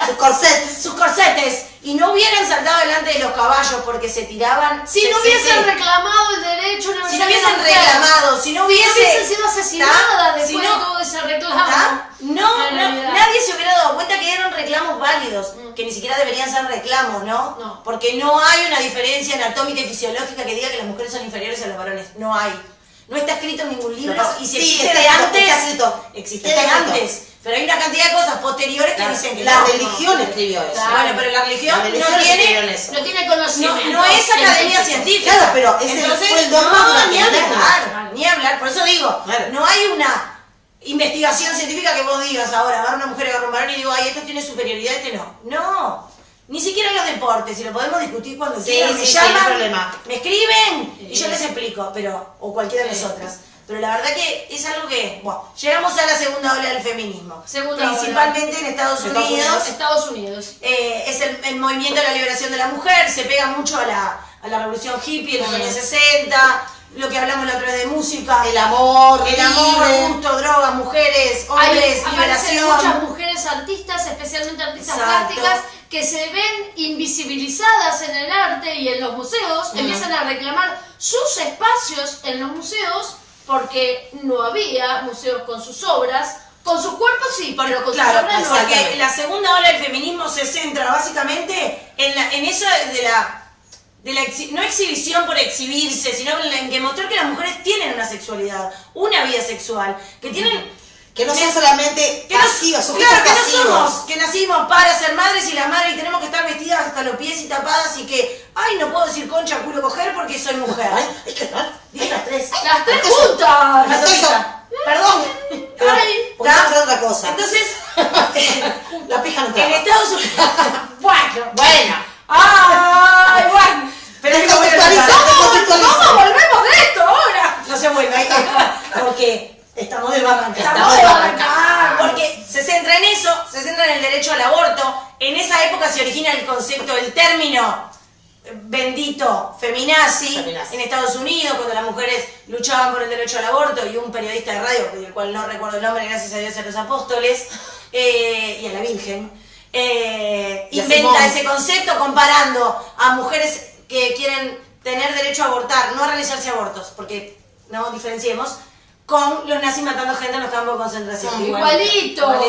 Sus corsetes. sus corsetes, y no hubieran saltado delante de los caballos porque se tiraban... Si no hubiesen reclamado el derecho, si no hubiesen reclamado, si no hubiese... sido asesinada ¿tá? después Si de no- todo ese reclamo. ¿tá? No, En realidad. nadie se hubiera dado cuenta que eran reclamos válidos, que ni siquiera deberían ser reclamos, ¿no? No. Porque no hay una diferencia anatómica y fisiológica que diga que las mujeres son inferiores a los varones. No hay. No está escrito en ningún libro, y si Sí, existe está de escrito, antes, está escrito. existe Está de escrito. antes. Pero hay una cantidad de cosas posteriores que dicen que La no. religión escribió eso. Claro. Bueno, pero la religión, La religión no escribió tiene... en eso. No tiene conocimiento. No es academia científica. Claro, pero ese Entonces, fue el dogma no, durante ni milenios. hablar, ni hablar. Por eso digo, Claro. no hay una investigación científica que vos digas ahora, agarra una mujer y agarra un varón y digo, ay, esto tiene superioridad, este no. No. Ni siquiera en los deportes, y lo podemos discutir cuando Sí, quieran, sí, me sí, no hay llaman, problema. me escriben Sí. y yo les explico, pero, o cualquiera de Sí. nosotras. Pero la verdad que es algo que, bueno, llegamos a la segunda ola del feminismo. Segunda ola. Principalmente en Estados Estados Unidos. Unidos. Estados Unidos. Es el movimiento de la liberación de la mujer, se pega mucho a la revolución hippie de los años 60, lo que hablamos la otra vez de música, El amor, el amor, libre. gusto, drogas, mujeres, hombres, Aparecen liberación. muchas mujeres artistas, especialmente artistas Exacto. plásticas, que se ven invisibilizadas en el arte y en los museos, empiezan a reclamar sus espacios en los museos, porque no había museos con sus obras, con sus cuerpos sí, pero con Claro, sus obras no. porque exactamente. la segunda ola del feminismo se centra básicamente en eso de la no exhibición por exhibirse, sino en que mostrar que las mujeres tienen una sexualidad, una vida sexual, que tienen... Que no son solamente Que no, pasivas, sujetos claro, que no pasivos. somos, que nacimos para ser madres y las madres y tenemos que estar vestidas hasta los pies y tapadas y que, ay, no puedo decir concha, culo, coger porque soy mujer. Ay, es que dije las tres. Las tres Eso. juntas. Eso. Perdón. Ay, Porque vamos a hacer otra cosa. Entonces, La pija no en traba. Estados Unidos... Bueno. Bueno. Ay, bueno. Pero Descontextualiza, ¿Cómo descontextualiza. volvemos de esto ahora? se vuelva ahí, porque Estamos de barranca. estamos de barranca, porque se centra en eso, se centra en el derecho al aborto. En esa época se origina el concepto, el término bendito feminazi en Estados Unidos, cuando las mujeres luchaban por el derecho al aborto, y un periodista de radio, del cual no recuerdo el nombre, gracias a Dios a los apóstoles y a la Virgen, inventa ese concepto comparando a mujeres que quieren tener derecho a abortar, no a realizarse abortos, porque no diferenciemos, con los nazis matando gente en los campos de concentración. Igualito.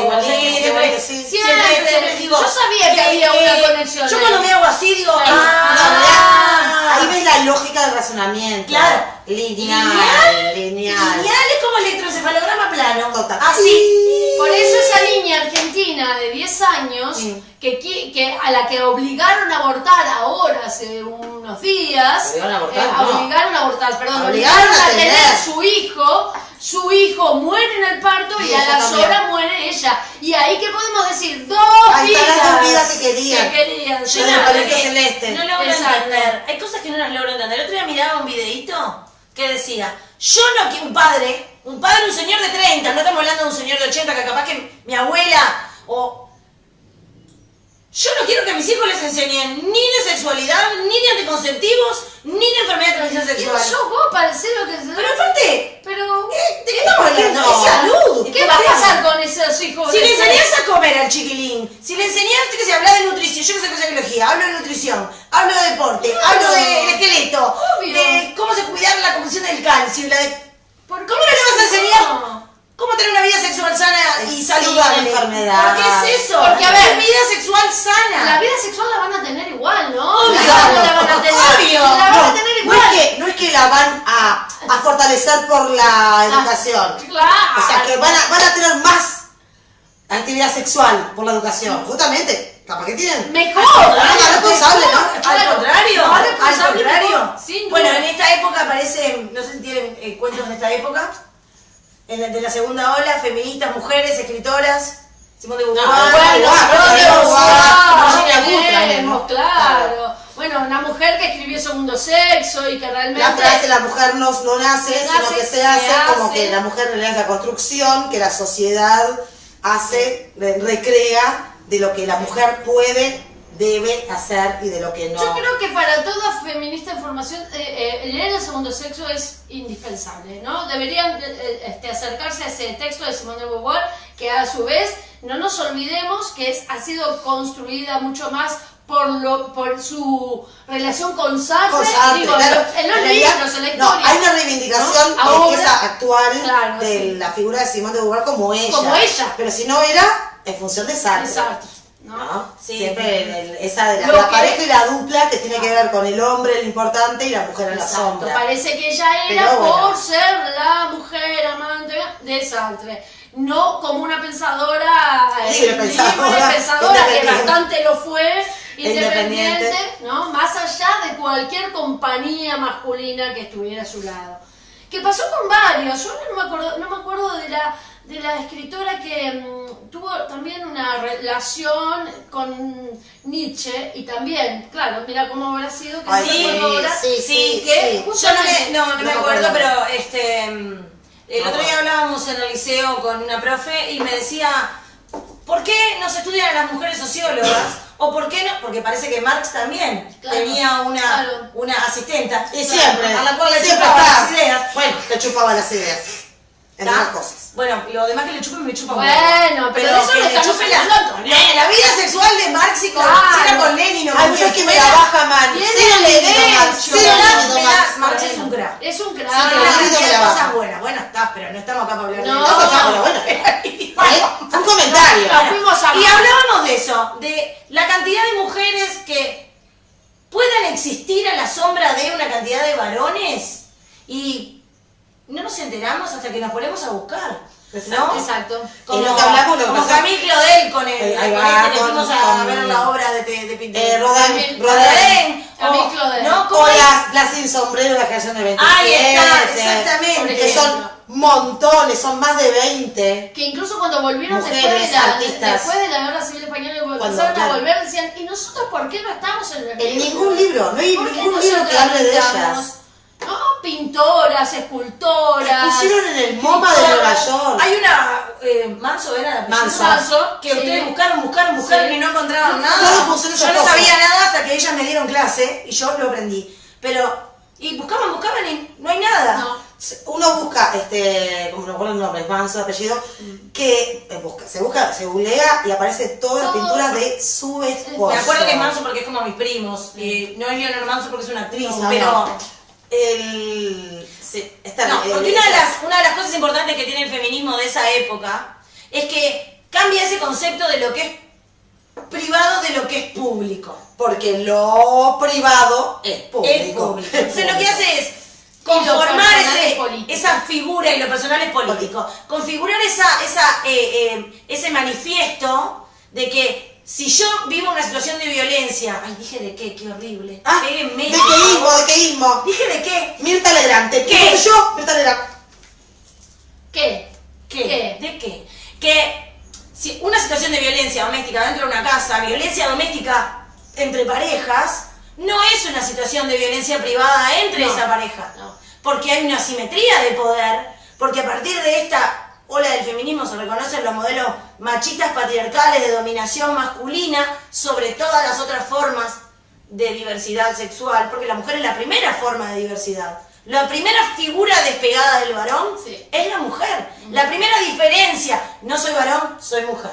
Siempre digo, yo sabía que había una conexión. Yo cuando me hago así digo, ahí ves la lógica del razonamiento. Claro. Lineal. Lineal es como el electroencefalograma plano. Total. Así. Por eso esa niña argentina de 10 años, que a la que obligaron a abortar ahora, hace unos días, obligaron a tener su hijo muere en el parto y a las horas muere ella. Y ahí, ¿qué podemos decir? Dos vidas que querían. Yo no logro entender. Hay cosas que no las logro entender. El otro día miraba un videíto que decía, yo no quiero un padre, un señor de 30, no estamos hablando de un señor de 80 que capaz que mi abuela o... Yo no quiero que a mis hijos les enseñen ni de sexualidad, ni de anticonceptivos, ni de enfermedad de transmisión sexual. ¿Quién sos vos para decir lo que se... Pero aparte, pero... ¿de qué estamos hablando? Es salud. ¿Qué va a pasar con esos hijos? Si le enseñás a comer al chiquilín, si le enseñás que se habla de nutrición, yo que sé qué es biología, hablo de nutrición, hablo de deporte, hablo del esqueleto, de cómo se cuidar la composición del calcio, ¿cómo no le vas a enseñar? ¿Cómo tener una vida sexual sana y saludable? Enfermedad. ¿Por qué es eso? Porque, a ver, vida sexual sana. La vida sexual la van a tener igual, ¿no? Obvio. La van a tener. Obvio. La van a tener igual. No es que la van a fortalecer por la educación. Claro. O sea, que van a tener más actividad sexual por la educación. Justamente, capaz que tienen. Mejor. Más responsable, ¿no? Al contrario. Al contrario. Sin Bueno, duda. en esta época aparecen, no sé si tienen cuentos de esta época, de la segunda ola, feministas, mujeres, escritoras, Simone de Beauvoir. Claro. Bueno, una mujer que escribió Segundo Sexo y que realmente... La frase, la mujer no nace, sino que se hace, como que la mujer en realidad es la construcción que la sociedad hace, recrea de lo que la mujer puede, debe hacer y de lo que no. Yo creo que para toda feminista en formación, leer El Segundo Sexo es indispensable, ¿no? Deberían acercarse a ese texto de Simone de Beauvoir, que a su vez no nos olvidemos que ha sido construida mucho más por su relación con Sartre, claro. en los libros, en la historia. No, hay una reivindicación, ¿no? esa actual, claro, de la figura de Simone de Beauvoir como ella. Como ella. Pero si no era, en función de Sartre. Exacto. ¿No? Sí. Siempre esa de la pareja y la dupla que tiene que ver con el hombre, el importante, y la mujer en la sombra. Parece que ella era por ser la mujer amante de Sartre, no como una pensadora libre pensadora que bastante lo fue, independiente, ¿no? Más allá de cualquier compañía masculina que estuviera a su lado. Que pasó con varios. Yo no me acuerdo de la escritora que tuvo también una relación con Nietzsche, y también, claro, mira cómo habrá sido que sí. Yo no me acuerdo, pero el otro día hablábamos en el liceo con una profe y me decía, ¿por qué no se estudian a las mujeres sociólogas? ¿O por qué no? Porque parece que Marx también tenía una asistenta. Y siempre. A la cual le siempre chupaba las ideas. Bueno, le chupaba las ideas. En otras cosas. Bueno, lo demás que le chupen me chupa bueno, pero de eso que le estamos hablando. la vida sexual de Marx y con Lenin. Ay, yo que me la baja mal. Marx es un crack. Es un crack. Tiene cosas buenas. Bueno, está, pero no estamos acá para hablar de eso. No, bueno. Fue un comentario. Y hablábamos de eso, de la cantidad de mujeres que puedan existir a la sombra de una cantidad de varones y no nos enteramos hasta que nos ponemos a buscar, ¿no? Exacto. Como Camille Claudel con el que fuimos a ver la obra de Rodin. Camille Claudel. ¿no? O las sin sombrero de la generación de 27. Ahí está, exactamente. Que son montones, son más de 20. Que incluso cuando volvieron mujeres, después de la Guerra Civil Española, empezaron a volver, decían, ¿y nosotros por qué no estamos en el En ningún libro, no hay ningún libro que hable de ellas. No, pintoras, escultoras. Pusieron en el MoMA de Nueva York. Hay una, Manso era la Manso. que ustedes buscaron Sí. y no encontraron nada. Todos pusieron Yo esa no cosa. sabía nada hasta que ellas me dieron clase y yo lo aprendí. Pero, y buscaban y no hay nada. No. Uno busca, como no recuerdo el nombre, Manso, apellido, que se googlea y aparece todas las Todo. pinturas de su esposo. Me acuerdo que es Manso porque es como mis primos. No es Leonor Manso porque es una actriz, No, pero... no. Porque una de las cosas importantes que tiene el feminismo de esa época es que cambia ese concepto de lo que es privado de lo que es público. Porque lo privado es público. Es público. Entonces lo que hace es Y lo conformar personal es político. esa figura y lo personal es político. Configurar ese manifiesto de que si yo vivo una situación de violencia... Ay, dije de qué horrible. Ah, Péguenme. ¿de qué ismo? Dije de qué. Mirta Legrand, ¿te ¿Qué? digo yo? Mirta Legrand. ¿Qué? ¿Qué? ¿De qué? Que si una situación de violencia doméstica dentro de una casa, violencia doméstica entre parejas, no es una situación de violencia privada entre No. esa pareja. No. Porque hay una asimetría de poder, porque a partir de esta ola del feminismo se reconocen los modelos machistas patriarcales de dominación masculina sobre todas las otras formas de diversidad sexual, porque la mujer es la primera forma de diversidad. La primera figura despegada del varón Sí. es la mujer. La primera diferencia, no soy varón, soy mujer.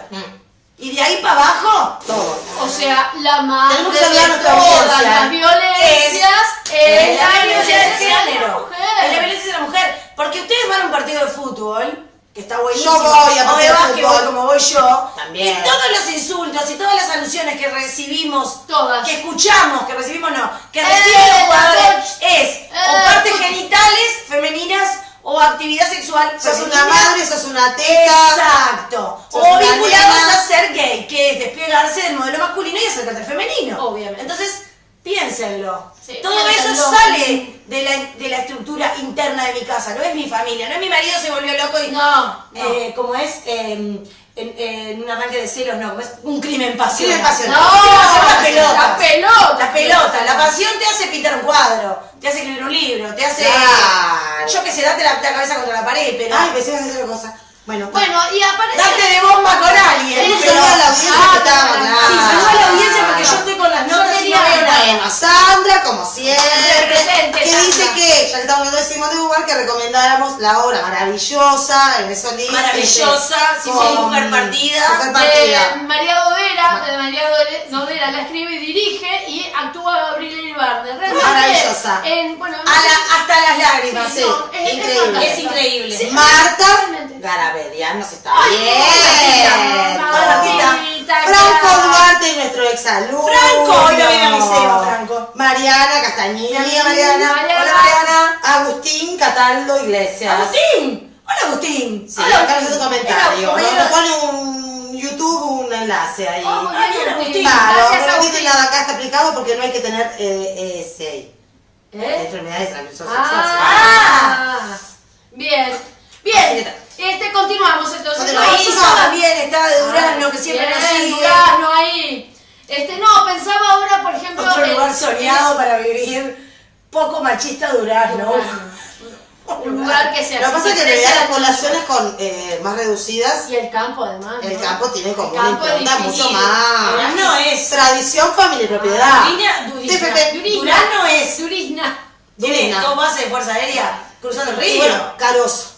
Y de ahí para abajo, Todo. O sea, la madre Tenemos de que hablar de nuestra todas audiencia. las violencias es la violencia de género. la Es la mujer. violencia de la mujer. Porque ustedes van a un partido de fútbol, que está buenísimo, Yo voy a o de partido de básquetbol fútbol. como voy yo, También. y todos los insultos y todas las alusiones que recibimos, Todas. que escuchamos, que recibimos no, que Eh, reciben los la jugadores, coach. es o partes coach. genitales femeninas o actividad sexual Sos femenina. una madre, sos una teta. Exacto. Sos O una vinculados nena. a ser gay, que es despegarse del modelo masculino y acercarse al femenino. Obviamente. Entonces, piénsenlo. Sí, Todo piénsenlo. eso sale de la estructura interna de mi casa, no es mi familia, no es mi marido se volvió loco y... No. como es en un arranque de celos, no, como es un crimen pasional. Crimen pasional. No, la pelota. la pelota. La pelota, la pasión te hace pintar un cuadro, te hace escribir un libro, te hace... Claro. Yo que sé, date la cabeza contra la pared, pero... Ay, pensé que ibas a hacer otra cosa. Bueno, Bueno, y aparece... Date de bomba con alguien. tenemos que pero- saludar a la audiencia que estaba claro. Sí, saluda a la audiencia porque yo estoy con las Yo notas y quería no veo nada. Bueno, Sandra, como siempre, Presente, que Sandra. dice que, ya que estamos hablando de Simón de Beauvoir, que recomendáramos la obra maravillosa, en eso dice. Maravillosa, sí, con- Mujer Partida. Mujer Partida. de María Dodera, Dodera la escribe y dirige y actúa Gabriela Ibarne. Realmente, Maravillosa. Bueno, Hasta las lágrimas. Sí, no, increíble. fantástica. Es increíble. Sí, Marta realmente. Garabedian nos está Ay, bien. Martita, Franco claro. Duarte, nuestro exalumno. Franco, hoy lo vi en el liceo, Franco. Mariana Castañeda. Mi amiga Mariana. Hola, Mariana. Agustín Cataldo Iglesias. Agustín. Hola, Agustín. Sí, Hola, acá en su comentario. Era Nos pone un YouTube, un enlace ahí. Oh, muy Ah, bien, bien, Agustín. Claro, Gracias, no Agustín. tiene nada acá, está explicado porque no hay que tener ESI. ¿Eh? Enfermedades de transmisión sexual. Ah, bien, bien. Continuamos entonces. Continuamos. No, Ahí pensaba- también está de Durazno, que siempre Bien, nos sigue. Durazno ahí. No, pensaba ahora, por ejemplo. Otro lugar en- soñado para vivir. Poco machista Durazno. Un lugar que se Lo que pasa es que en aprecia realidad las poblaciones con más reducidas, y el campo además. el ¿no? campo tiene como El una campo es impronta difícil. mucho más. Durazno es. Tradición, familia y propiedad. Durazno es. Durizna. Tiene Durazno. dos bases de fuerza aérea cruzando el Y río. bueno, Caroso.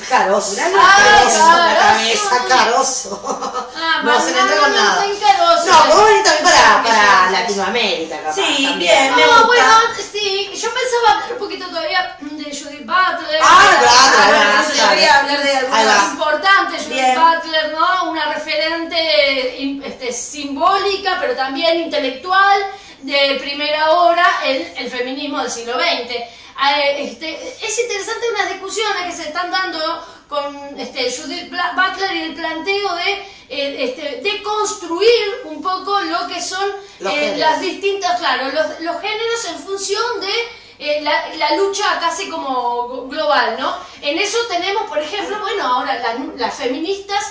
Caroso. Durazno Ah, Caroso, la Caroso. cabeza, Caroso. Ah, No se le entra con nada. está encaroso. No, podemos venir también para Latinoamérica, capaz. Sí, también. bien, me No, gusta. bueno, sí, yo pensaba hablar un poquito todavía de Judith Butler. Ah, claro, bueno, eso yo quería hablar de Ahí algunas. va. Importante, Judith Bien. Butler, ¿no? Una referente simbólica, pero también intelectual, de primera hora en el feminismo del siglo XX. Es interesante unas discusiones que se están dando con Judith Butler y el planteo de construir un poco lo que son Los géneros. las distintas, claro, los géneros en función de la lucha casi como global, ¿no? En eso tenemos, por ejemplo, bueno, ahora las feministas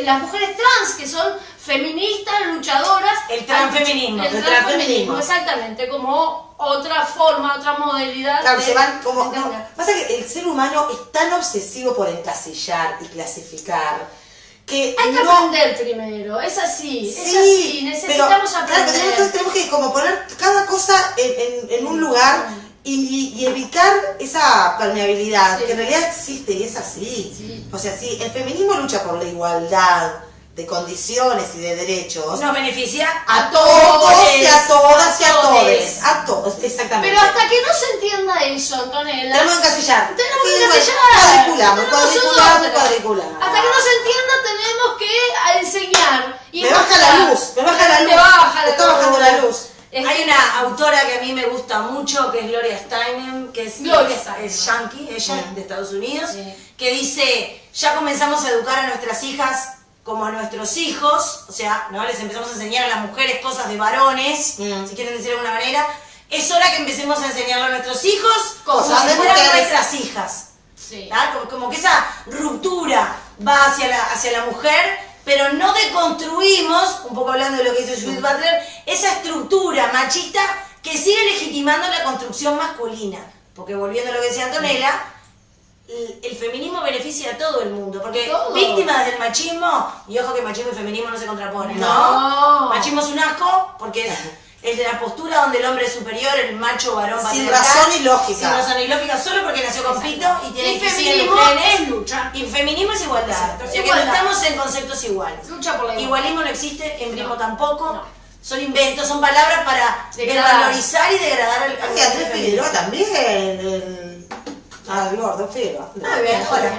las mujeres trans, que son feministas, luchadoras. El transfeminismo. El transfeminismo, exactamente, como otra forma, otra modalidad. Claro, se van como... de No, entender. pasa que el ser humano es tan obsesivo por encasillar y clasificar que Hay que no... aprender primero, es así, necesitamos pero, aprender. Claro, pero tenemos que como poner cada cosa en un lugar y evitar esa permeabilidad, Sí. que en realidad existe y es así. Sí. O sea, sí, el feminismo lucha por la igualdad de condiciones y de derechos Nos beneficia a todos y a todas y a todes. todos. A todos, exactamente. Pero hasta que no se entienda eso, Antonella, Tenemos que encasillar. tenemos que Sí, encasillar. Cuadriculamos, Tenemos cuadricular. Hasta que no se entienda tenemos que enseñar. Y Me baja la mostrar. luz, me baja la luz. Te baja la Está bajando la luz. Hay una autora que a mí me gusta mucho, que es Gloria Steinem, que es yankee, ella de Estados Unidos, Sí. que dice, ya comenzamos a educar a nuestras hijas como a nuestros hijos, o sea, ¿no? Les empezamos a enseñar a las mujeres cosas de varones, si quieren decir de alguna manera. Es hora que empecemos a enseñarle a nuestros hijos Cosas como si de fueran mujeres. nuestras hijas. Sí. ¿Tá? Como que esa ruptura va hacia la mujer, pero no deconstruimos, un poco hablando de lo que hizo Judith Butler, esa estructura machista que sigue legitimando la construcción masculina. Porque volviendo a lo que decía Antonella, el feminismo beneficia a todo el mundo, porque Todo. víctimas del machismo, y ojo que machismo y feminismo no se contraponen, No. Machismo es un asco, porque es de la postura donde el hombre es superior, el macho varón Sin patriarcal, razón y lógica. sin razón y lógica, solo porque nació con pito y tiene Y que feminismo es lucha. Y feminismo es igualdad. Exacto, O sea que igualdad. no estamos en conceptos iguales. Lucha por la igualdad. Igualismo no existe, embrismo No. tampoco. No. Son inventos, son palabras para Degradar. desvalorizar y degradar al Y Andrés Figueroa también. El gordo Figueroa. Muy bien, hola.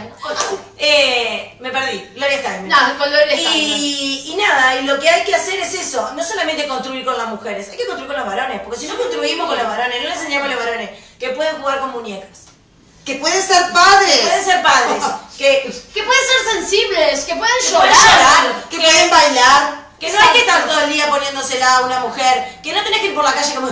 Bien. Me perdí, Gloria Steinem. Nada, con Gloria Steinem. Y nada, y lo que hay que hacer es eso, no solamente construir con las mujeres, hay que construir con los varones, porque si no construimos con los varones, no les enseñamos a los varones que pueden jugar con muñecas, Que pueden ser padres. que pueden ser padres, que Que pueden ser sensibles, que pueden pueden llorar. llorar, Que pueden bailar. que no hay que estar todo el día poniéndosela a una mujer, que no tenés que ir por la calle como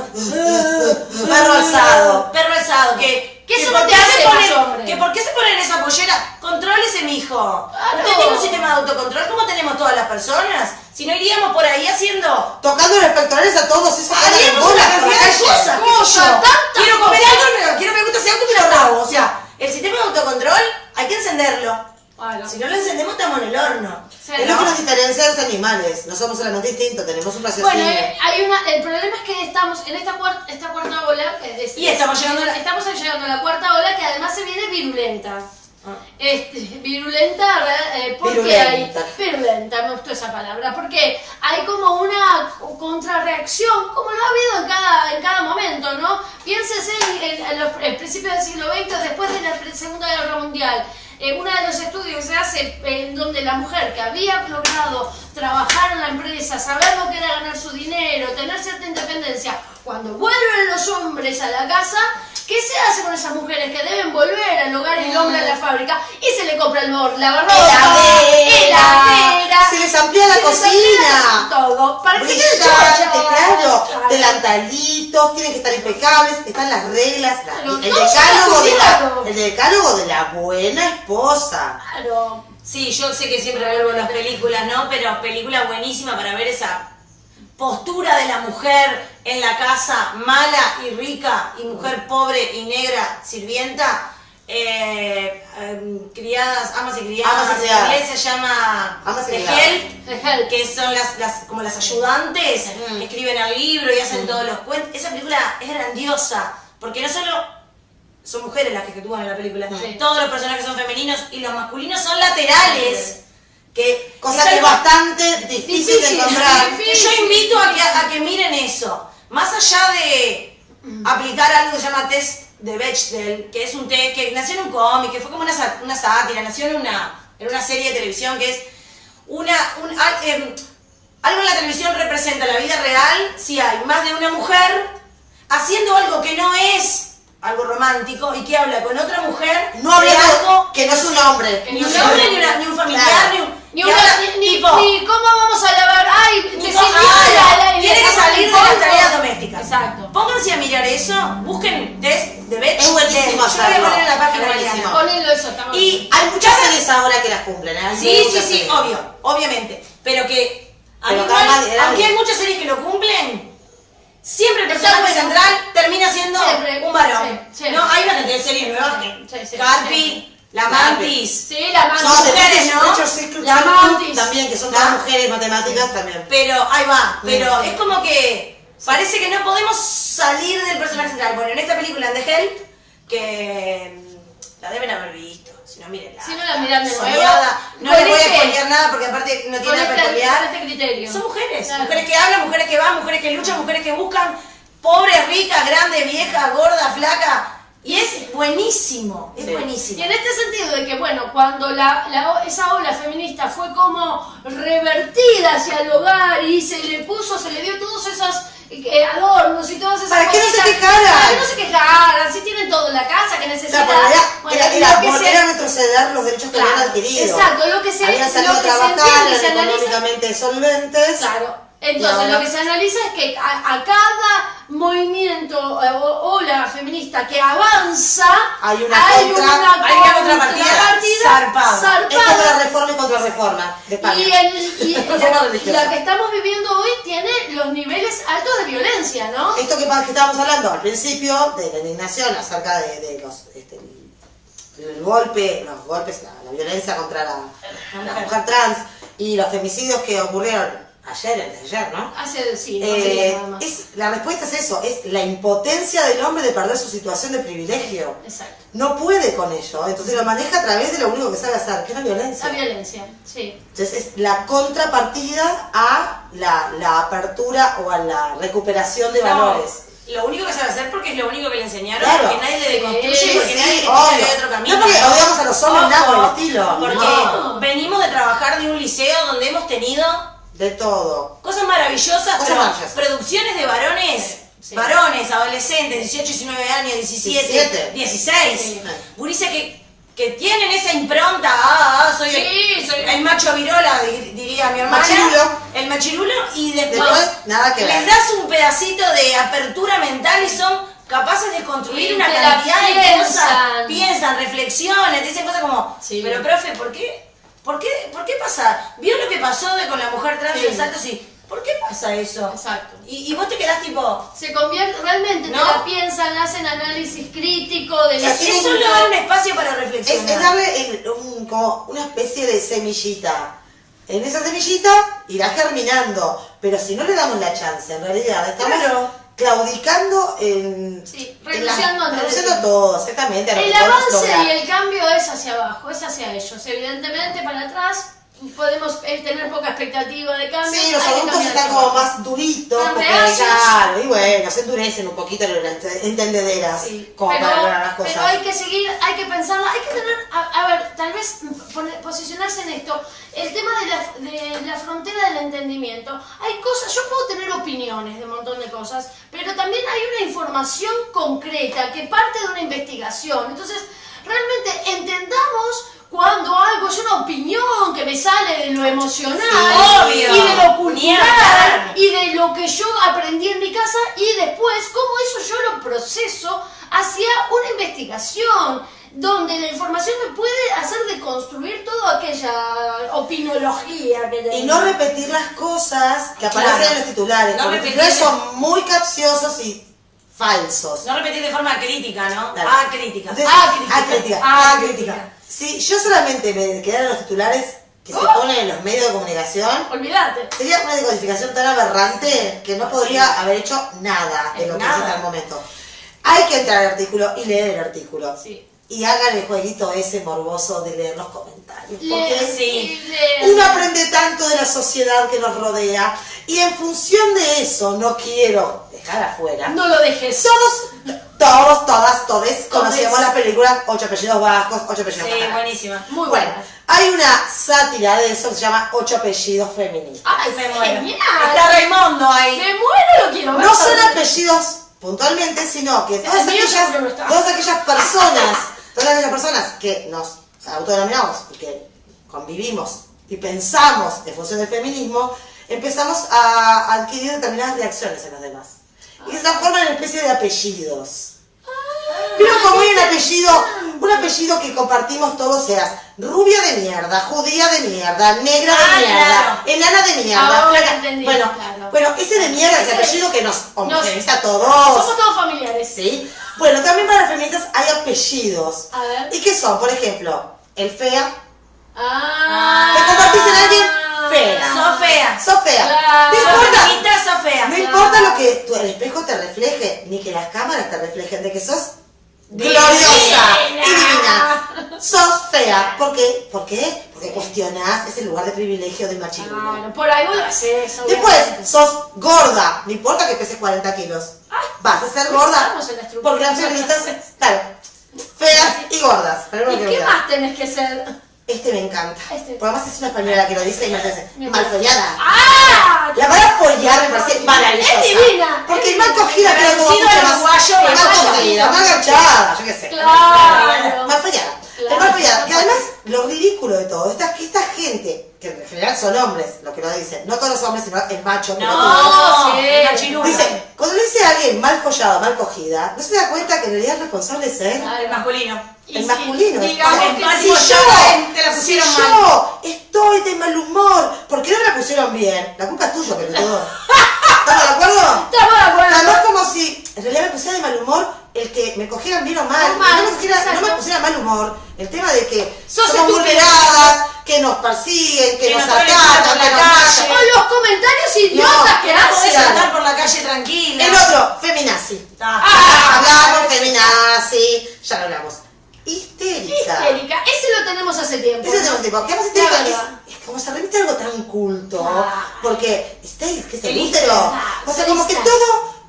Perro alzado. perro alzado, que eso por no te qué se hace ponen- más hombre. que por qué se ponen esa pollera, contrólese mijo. Claro. ¿Usted tiene un sistema de autocontrol como tenemos todas las personas? Si no iríamos por ahí haciendo Tocando los pectorales a todos esos que andan en haríamos una bolas por la cantidad de calle. cosas, qué sé Cosas, yo. tantas Quiero comer cosas. algo, quiero me gusta ese auto y me lo rabo. O sea, el sistema de autocontrol hay que encenderlo. Claro. Si no lo encendemos estamos en el horno. Sí, Es lo que nos diferencia de los animales. No somos solamente distintos, tenemos un raciocinio. Bueno, el problema es que estamos en esta cuarta ola. Y estamos llegando a la- estamos llegando a la cuarta ola, que además se viene virulenta. Virulenta, ¿por qué Virulenta. hay? Virulenta, me gustó esa palabra, porque hay como una contrarreacción, como lo ha habido en cada momento, ¿no? Piénsese en principios del siglo XX, después de la Segunda Guerra Mundial. Uno de los estudios se hace en donde la mujer que había logrado trabajar en la empresa, saber lo que era ganar su dinero, tener cierta independencia, cuando vuelven los hombres a la casa, ¿qué se hace con esas mujeres que deben volver al hogar y el hombre a la fábrica? Y se le compra el lavarropa, heladera, Se les amplía la se les cocina. amplía todo, para que quede Brillante, chocha. claro. Claro. Delantalitos, tienen que estar impecables, están las reglas, Claro, el todo decálogo de claro. el decálogo de la buena esposa. Claro. Sí, yo sé que siempre vuelvo a las películas, ¿no? Pero película buenísima para ver esa postura de la mujer en la casa, mala y rica, y mujer pobre y negra, sirvienta, criadas, amas y criadas, Amas y en criadas. inglés se llama Amas y The criadas. Help, The Help. que son como las ayudantes, que escriben el libro y hacen todos los cuentos. Esa película es grandiosa, porque no solo son mujeres las que actúan en la película, Sí. todos los personajes son femeninos y los masculinos son laterales. Que Cosa es que es algo bastante difícil de Difícil. encontrar. que yo invito a que miren eso. Más allá de aplicar algo que se llama test de Bechdel, que es un test que nació en un cómic, que fue como una sátira, nació en una serie de televisión que es algo en la televisión representa la vida real si hay más de una mujer haciendo algo que no es algo romántico y que habla con otra mujer No habla de de algo que no es un hombre. ni un hombre, ni un familiar, Claro. Ni, que una, habla, ni tipo, cómo vamos a lavar. Ay, ni te cómo- tiene que salir de las tareas domésticas. Exacto. Pónganse a mirar eso, busquen test de Bechdel. Es buenísimo Yo lo voy a hacerlo. poner en la página mañana. Ponelo eso, estamos Y Hay muchas series ahora que las cumplen, ¿eh? Hay sí, muchas sí, series. obvio, obviamente. Pero que, Pero cada más de aunque hay edad. muchas series que lo cumplen, siempre el Está personaje bueno. central termina siendo Siempre, un varón. sí, sí. No, hay una cantidad de series nuevas que Sí, Carpi, La Mantis. Sí, la No, mano. de mujeres, ¿no? Nature Secret La Club Mantis. también, que son ¿No? todas mujeres matemáticas también. Pero ahí va, pero Sí. es como que parece que no podemos salir del personaje central. Bueno, en esta película, en The Help, que la deben haber visto, si no, mírenla. Si no la miran de nuevo, Soñada. No con les voy a este- spoilear nada porque aparte no tiene nada con peculiar. este criterio. Son mujeres, Claro. mujeres que hablan, mujeres que van, mujeres que luchan, mujeres que buscan, pobres, ricas, grandes, viejas, gordas, flacas. Y es buenísimo, es Sí. buenísimo. Y en este sentido de que, bueno, cuando esa ola feminista fue como revertida hacia el hogar y se le dio todos esos adornos y todas esas ¿Para qué no se cositas, quejaran? Para que no se quejaran, si tienen todo en la casa, que O necesitan. sea, bueno, era lo que volver se- a retroceder los derechos que Claro, habían adquirido. exacto, lo que se Habían salido lo a que se trabajar, entiende y se eran analiza. económicamente solventes. Claro. Y Entonces, ahora- lo que se analiza es que a cada movimiento o ola feminista que avanza, Hay una contra- hay una contrapartida zarpada. Es contra reforma y contra reforma de España. Y Reforma religiosa. la que estamos viviendo hoy tiene los niveles altos de violencia, ¿no? Esto que estábamos hablando al principio de la indignación acerca de los el golpe, los golpes, la violencia contra la mujer trans y los femicidios que ocurrieron ayer, ¿no? Hace sí, nada más. La respuesta es eso, es la impotencia del hombre de perder su situación de privilegio. Exacto. No puede con ello, entonces lo maneja a través de lo único que sabe hacer, que es la violencia. La violencia, sí. Entonces es la contrapartida a la apertura o a la recuperación de valores. Lo único que sabe hacer porque es lo único que le enseñaron, Claro. porque nadie le deconstruye, Sí, porque nadie le dice obvio. que hay otro camino. No porque odiamos a los hombres, nada por el estilo. Porque No. venimos de trabajar de un liceo donde hemos tenido De todo. cosas maravillosas, Cosas pero maravillosas. producciones de varones, Sí. varones, adolescentes, 18, 19 años, 17, 16, Sí. gurises que tienen esa impronta, soy Sí, soy- el macho virola, diría mi hermana, Machirulo. el machirulo, y después, Después, nada que ver. les das un pedacito de apertura mental y son capaces de construir Y una te la cantidad de piensan. cosas, piensan, reflexionan, te dicen cosas como, Sí. pero profe, ¿por qué pasa? ¿Vio lo que pasó con la mujer trans Sí. en Salto? Sí. ¿Por qué pasa eso? Exacto. Y vos te quedás tipo, Se convierte, realmente ¿No? te la piensan, hacen análisis crítico de Es es solo dar un espacio para Es reflexionar. darle como una especie de semillita. En esa semillita irá germinando, pero si no le damos la chance, en realidad estamos Claro. claudicando en... Sí, en la- renunciando antes de renunciando tiempo. todo, exactamente. a lo El que podemos avance lograr. y el cambio es hacia abajo, es hacia ellos. Evidentemente, para atrás podemos tener poca expectativa de cambio. Sí, los hay que adultos cambiar están de como forma. más duritos, Más porque reacios. claro, y bueno, se endurecen un poquito las entendederas, Sí, como para lograr las cosas. pero hay que seguir, hay que pensarla, hay que tener, a ver, tal vez posicionarse en esto, el tema de la frontera del entendimiento. Hay cosas, yo puedo tener opiniones de un montón de cosas, pero también hay una información concreta que parte de una investigación. Entonces, realmente entendamos cuando algo es una opinión que me sale de lo emocional Sí, obvio. y de lo Ni cultural hablar. y de lo que yo aprendí en mi casa y después cómo eso yo lo proceso hacia una investigación donde la información me puede hacer deconstruir toda aquella opinología que Y tengo. no repetir las cosas que aparecen Claro. en los titulares, No porque los repetir- titulares son muy capciosos y falsos. No repetir de forma crítica, ¿no? Dale. Crítica. Entonces, crítica. Crítica. Si yo solamente me quedara en los titulares que se ponen en los medios de comunicación, Olvídate. sería una decodificación tan aberrante que no podría haber hecho nada de lo que Nada. hice hasta el momento. Hay que entrar al artículo y leer el artículo. Sí. Y hagan el jueguito ese morboso de leer los comentarios. Porque sí. uno aprende tanto de la sociedad que nos rodea y en función de eso no quiero dejar afuera. No lo dejes. Todas conocíamos la película 8 apellidos vascos, 8 apellidos Sí, catalanes. buenísima. Muy Bueno, buena. hay una sátira de eso que se llama 8 apellidos feministas. ¡Ay, Me muero. genial! Está Raimundo ahí. Me muero, lo quiero ver. No son apellidos puntualmente, sino que todas mío seguro no está. aquellas personas que nos autodenominamos y que convivimos y pensamos en función del feminismo, empezamos a adquirir determinadas reacciones en los demás. Y se transforman en especie de apellidos. Pero como hay un un apellido que compartimos todos, seas rubia de mierda, judía de mierda, negra de mierda, claro. enana de mierda, Ahora flaca. entendí, Bueno, claro. bueno, ese de mierda es el Ese- apellido que nos homogeniza a todos. Somos todos familiares. ¿Sí? Bueno, también para las feministas hay apellidos. A ver. ¿Y qué son? Por ejemplo, el fea. Ah. ¿Te convertís en alguien fea? Sos fea. Sos fea. Claro. No Sos importa. feminista, sos fea. No importa lo que el espejo te refleje, ni que las cámaras te reflejen de que sos gloriosa y divina. Sos fea. ¿Por qué? ¿Por qué? Porque cuestionás ese lugar de privilegio del machismo. Bueno, por algo lo haces. Después, obviamente. sos gorda. No importa que peses 40 kilos. Vas a ser gorda. Estamos en la estructura. Porque las feministas, claro, feas y gordas. Pero ¿Y no quiero qué olvidar. más tenés que ser? Este me encanta. Este. Porque además es una española que lo dice y me hace Me mal follada. ¡Ah! La palabra follar me parece maravillosa. Es divina. Porque Es mal divina. cogida queda como Traducido mucho al más. uruguayo, Mal mal cogida, follada. mal agachada, yo qué sé. Claro. Mal follada. Claro. Es mal follada. Que además, lo ridículo de todo, que esta gente, que en general son hombres, lo que lo dicen, no todos los hombres, sino el macho, pelotudo, No, sí. una chirula. dice, cuando le dice a alguien mal follada, mal cogida, no se da cuenta que en realidad el responsable es él. Claro. El masculino. Y El sí, masculino. digamos O sea, que mal si follada, te la pusieron si mal. yo estoy de mal humor, ¿por qué no me la pusieron bien? La culpa es tuya, pelotudo. ¿Estamos de acuerdo? Estamos de acuerdo. Además, como si en realidad me pusiera de mal humor el que me cogieran bien o mal. O mal, no, no me exacto. pusiera mal humor. El tema de que Sos somos estúpido. vulneradas, que nos persiguen, que Que nos nos ponen atacan, por la que nos calle. matan. O los comentarios idiotas No, que No podés hacen. andar por la calle tranquila. El otro, feminazi. Ah. Hablamos, feminazi, ya lo hablamos. Histérica. Histérica. Ese lo tenemos hace tiempo. Ese ¿no? es el tipo, que además La histérica verdad. es como se remite a algo tan culto, Ah. porque histérica, que es el El útero. histérica, O sea, el como que histérica.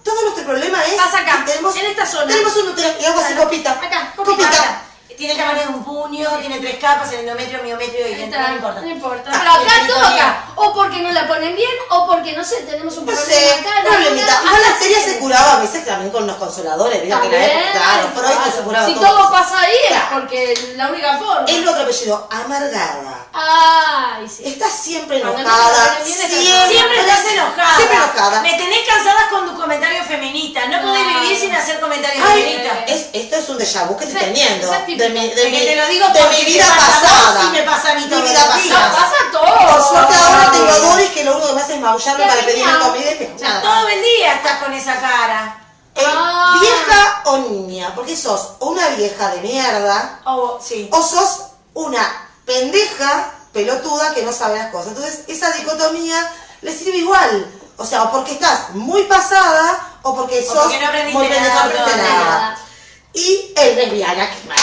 todo nuestro problema es Pasa acá, que tenemos, en esta zona. tenemos un útero y algo así, Claro. copita. Acá, Copita. Tiene el tamaño de un puño, tiene 3 capas, el endometrio, miometrio y Ahí el está, no importa. No importa. Ah, Pero acá el toca. peritoneal. O porque no la ponen bien, o porque no sé, tenemos un No problema sé, acá. problemita. Igual la histeria se curaba. curaba a veces también con los consoladores, mira que la época, claro, Freud se curaba Si todo. todo pasa ahí es Claro. porque la única forma. El otro apellido, amargada. Ay, sí. Estás siempre Cuando no enojada, te viene, Siempre estás enojada. Siempre enojada. Me tenés cansadas con tus comentarios feministas. No podés Claro. vivir sin hacer comentarios Ay, feministas. esto es un déjà vu que estoy Sí, teniendo esa es típica. de mi, Es que te lo digo de porque mi te vida pasa a vos pasada. y me pasa a mí Mi todos vida los días. pasada. Pasa todo. Por suerte ahora tengo a Doris que lo único que me hace es maullarme Qué para pedirme genial. comida y me nada. Todo el día estás con esa cara. Ah. Vieja o niña, porque sos o una vieja de mierda Sí. o sos una pendeja pelotuda que no sabe las cosas. Entonces esa dicotomía le sirve igual. O sea, o porque estás muy pasada o porque O sos porque no aprendiste muy pendeja, nada, no aprendiste no, nada. nada. Y el lesbiana, que mal.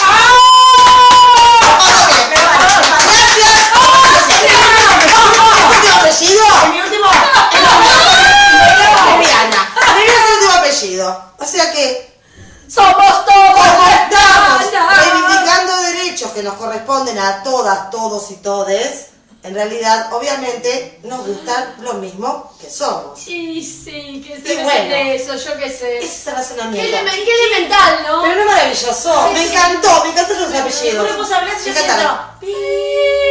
¿Último apellido? Mi último. Lesbiana. Lesbiana es el último apellido. O sea que Somos todos. como estamos lesbianas. reivindicando derechos que nos corresponden a todas, todos y todes, en realidad, obviamente, nos gustan lo mismo que somos. Y sí, que Y se bueno. de eso, yo qué sé. Ese es el Qué, razonamiento. qué elemental, ¿no? Pero no es maravilloso. Me encantó los apellidos. Después vos hablás y Me yo encantaron. siento.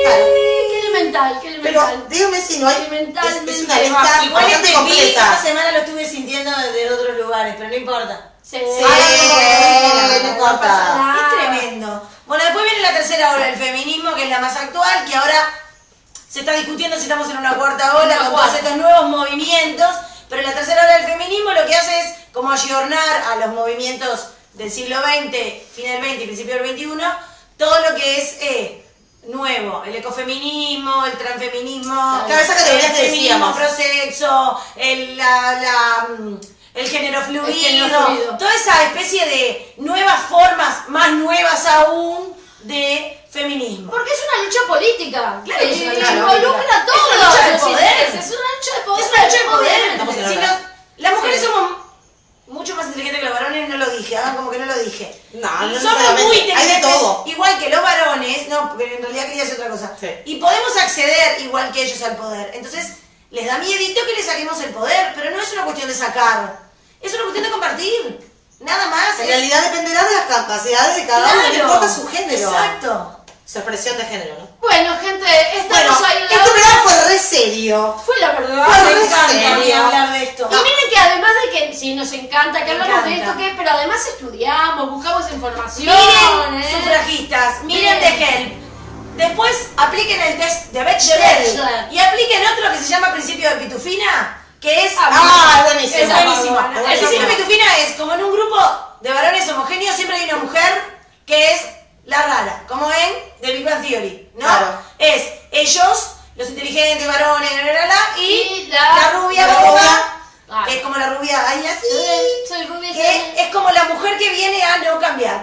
Claro. Qué elemental, qué Pero elemental. dígame si no hay. Elementalmente Es una lista bajo. Igual bastante este beat esta completa. semana lo estuve sintiendo desde otros lugares, pero no importa. Sí, Sí, no no importa. pasa nada. Es tremendo. Bueno, después viene la tercera ola, el feminismo, que es la más actual, que ahora se está discutiendo si estamos en una cuarta ola Una con cuarta. todos estos nuevos movimientos, pero la tercera ola del feminismo lo que hace es como ayornar a los movimientos del siglo XX, fin del XX y principio del XXI, todo lo que es nuevo, el ecofeminismo, el transfeminismo, Claro, esa categoría el que feminismo decíamos. prosexo, el género fluido, género fluido. toda esa especie de nuevas formas, más nuevas aún, de feminismo. Porque es una lucha política. Claro que es una lucha involucra política. a todos. Es una lucha de Es decir, poder. Es una lucha de poder. Es una lucha de poder. obviamente. Estamos en Si la nos- las mujeres Sí. somos mucho más inteligentes que los varones, no lo dije, hagan como que no lo dije. No, no Somos necesariamente. muy Hay de inteligentes, todo. igual que los varones, no, pero en realidad quería decir otra cosa. Sí. Y podemos acceder igual que ellos al poder. Entonces, les da miedito que les saquemos el poder, pero no es una cuestión de sacar, es una cuestión de compartir. Nada más. En realidad dependerá de las capacidades de cada uno, no importa su género. Exacto. Su expresión de género, ¿no? Bueno, gente, Bueno, estamos ahí en la este hora. programa fue re serio. Fue la verdad. Fue Me re encanta a mí serio. hablar de esto. Y miren que además de que sí nos encanta que Me hablamos de encanta. esto, pero además estudiamos, buscamos información. Miren, sufragistas, miren de Help. Después apliquen el test de Bechdel Bechdel. y apliquen otro que se llama principio de Pitufina, que es Ah, buenísimo. es buenísimo. Es El buenísimo. principio de Pitufina es como en un grupo de varones homogéneos siempre hay una mujer que es la rara, como en The Big Bang Theory, ¿no? Claro. Es ellos, los inteligentes varones, y Y la rubia la boba, rubia. que es como la rubia ahí así. Soy rubia. Que es como la mujer que viene a no cambiar,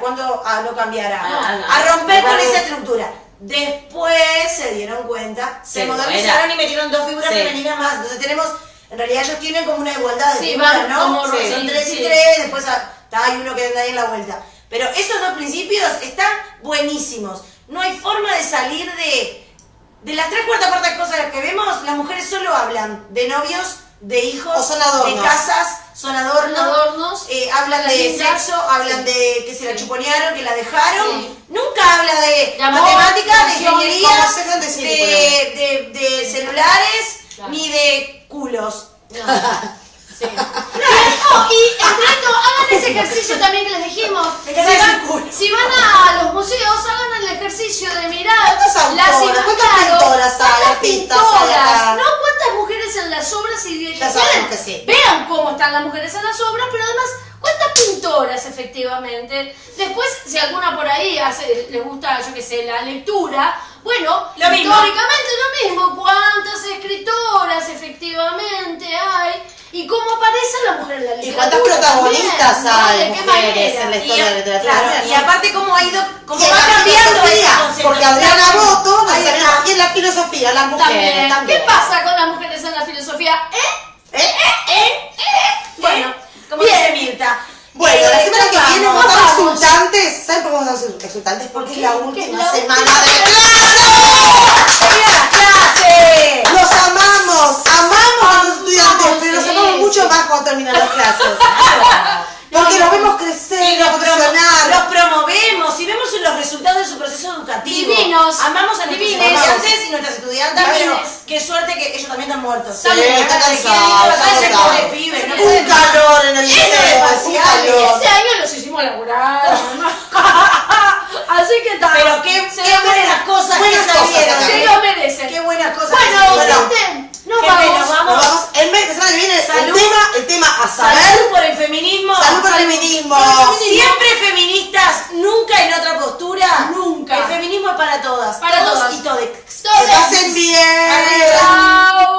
a no cambiar, no. a romper con Claro. esa estructura. Después se dieron cuenta, se Sí, modernizaron era. y metieron dos figuras Sí. femeninas más. Entonces tenemos, en realidad ellos tienen como una igualdad de Sí, figuras, van ¿no? como Sí. sí, Son 3 y sí. 3, después hay uno que anda ahí en la vuelta. Pero esos dos principios están buenísimos. No hay forma de salir de las 3/4 partes de cosas que vemos, las mujeres solo hablan de novios, de hijos, O son adornos. de casas, son adornos, Adornos, hablan son de lindas. sexo, hablan de que se la Sí. chuponearon, que la dejaron. Sí. Nunca habla de De amor, matemática, de emoción, ingeniería, como se dan de sí, de celulares, Claro. ni de culos. No. Sí. Y entre esto, hagan ese ejercicio también que les dijimos. Me encanta decir culo. Si van a los museos, hagan el ejercicio de mirar ¿Cuántas autoras, cuántas pintoras hay, cuántas artistas hay pintoras, acá? no cuántas mujeres en las obras y Ya sabemos que sí. vean cómo están las mujeres en las obras, pero además cuántas pintoras efectivamente. Después, si alguna por ahí les gusta, yo qué sé, la lectura, bueno, Lo mismo. históricamente lo mismo, cuántas escritoras efectivamente hay. ¿Y cómo aparece la mujer en la ¿Y literatura? cuántas protagonistas también, ¿no? hay, ¿De qué mujeres, manera? en la Y, historia de la literatura? claro, también, y ¿no? aparte cómo ha ido, cómo Y en va la cambiando filosofía, ese concepto. porque Adriana Boto, Ahí está. y en la filosofía, las mujeres también. ¿Qué pasa con las mujeres en la filosofía? Bueno, como Bien. dice Mirta. Bueno, la semana que viene vamos a estar vamos. exultantes. ¿Saben por qué vamos a estar exultantes? Porque es la Porque última es la semana última de semana. clase. ¡Mira la clase! Los amamos a los estudiantes, Vamos, pero los sí, amamos mucho sí. más cuando terminan las clases. Porque los vemos crecer, Y los evolucionar. promovemos y vemos los resultados de su proceso educativo. Divinos. Amamos a nuestros Divines. estudiantes y nuestras estudiantes, pero Divines. qué suerte que ellos también están muertos. Sí, están Quieren ir a cansados, la calle están con agotados. el pibe, no Sí. pueden- Un calor en el Eso liceo, es un demasiado. calor. Ese año los hicimos laburar. Así que tal. Pero qué buenas cosas buenas que cosas salieron. acá. Se lo merecen. Qué buenas cosas. Bueno, que salieron. gente, nos Gente, vamos. nos vamos. Nos vamos. En vez de la semana que viene, Salud. el tema a saber. Salud por el feminismo. Salud por el feminismo. Siempre feministas, nunca en otra postura. Nunca. El feminismo es para todas. Para todos todas. y todes. Que pasen bien. Adiós. Chao.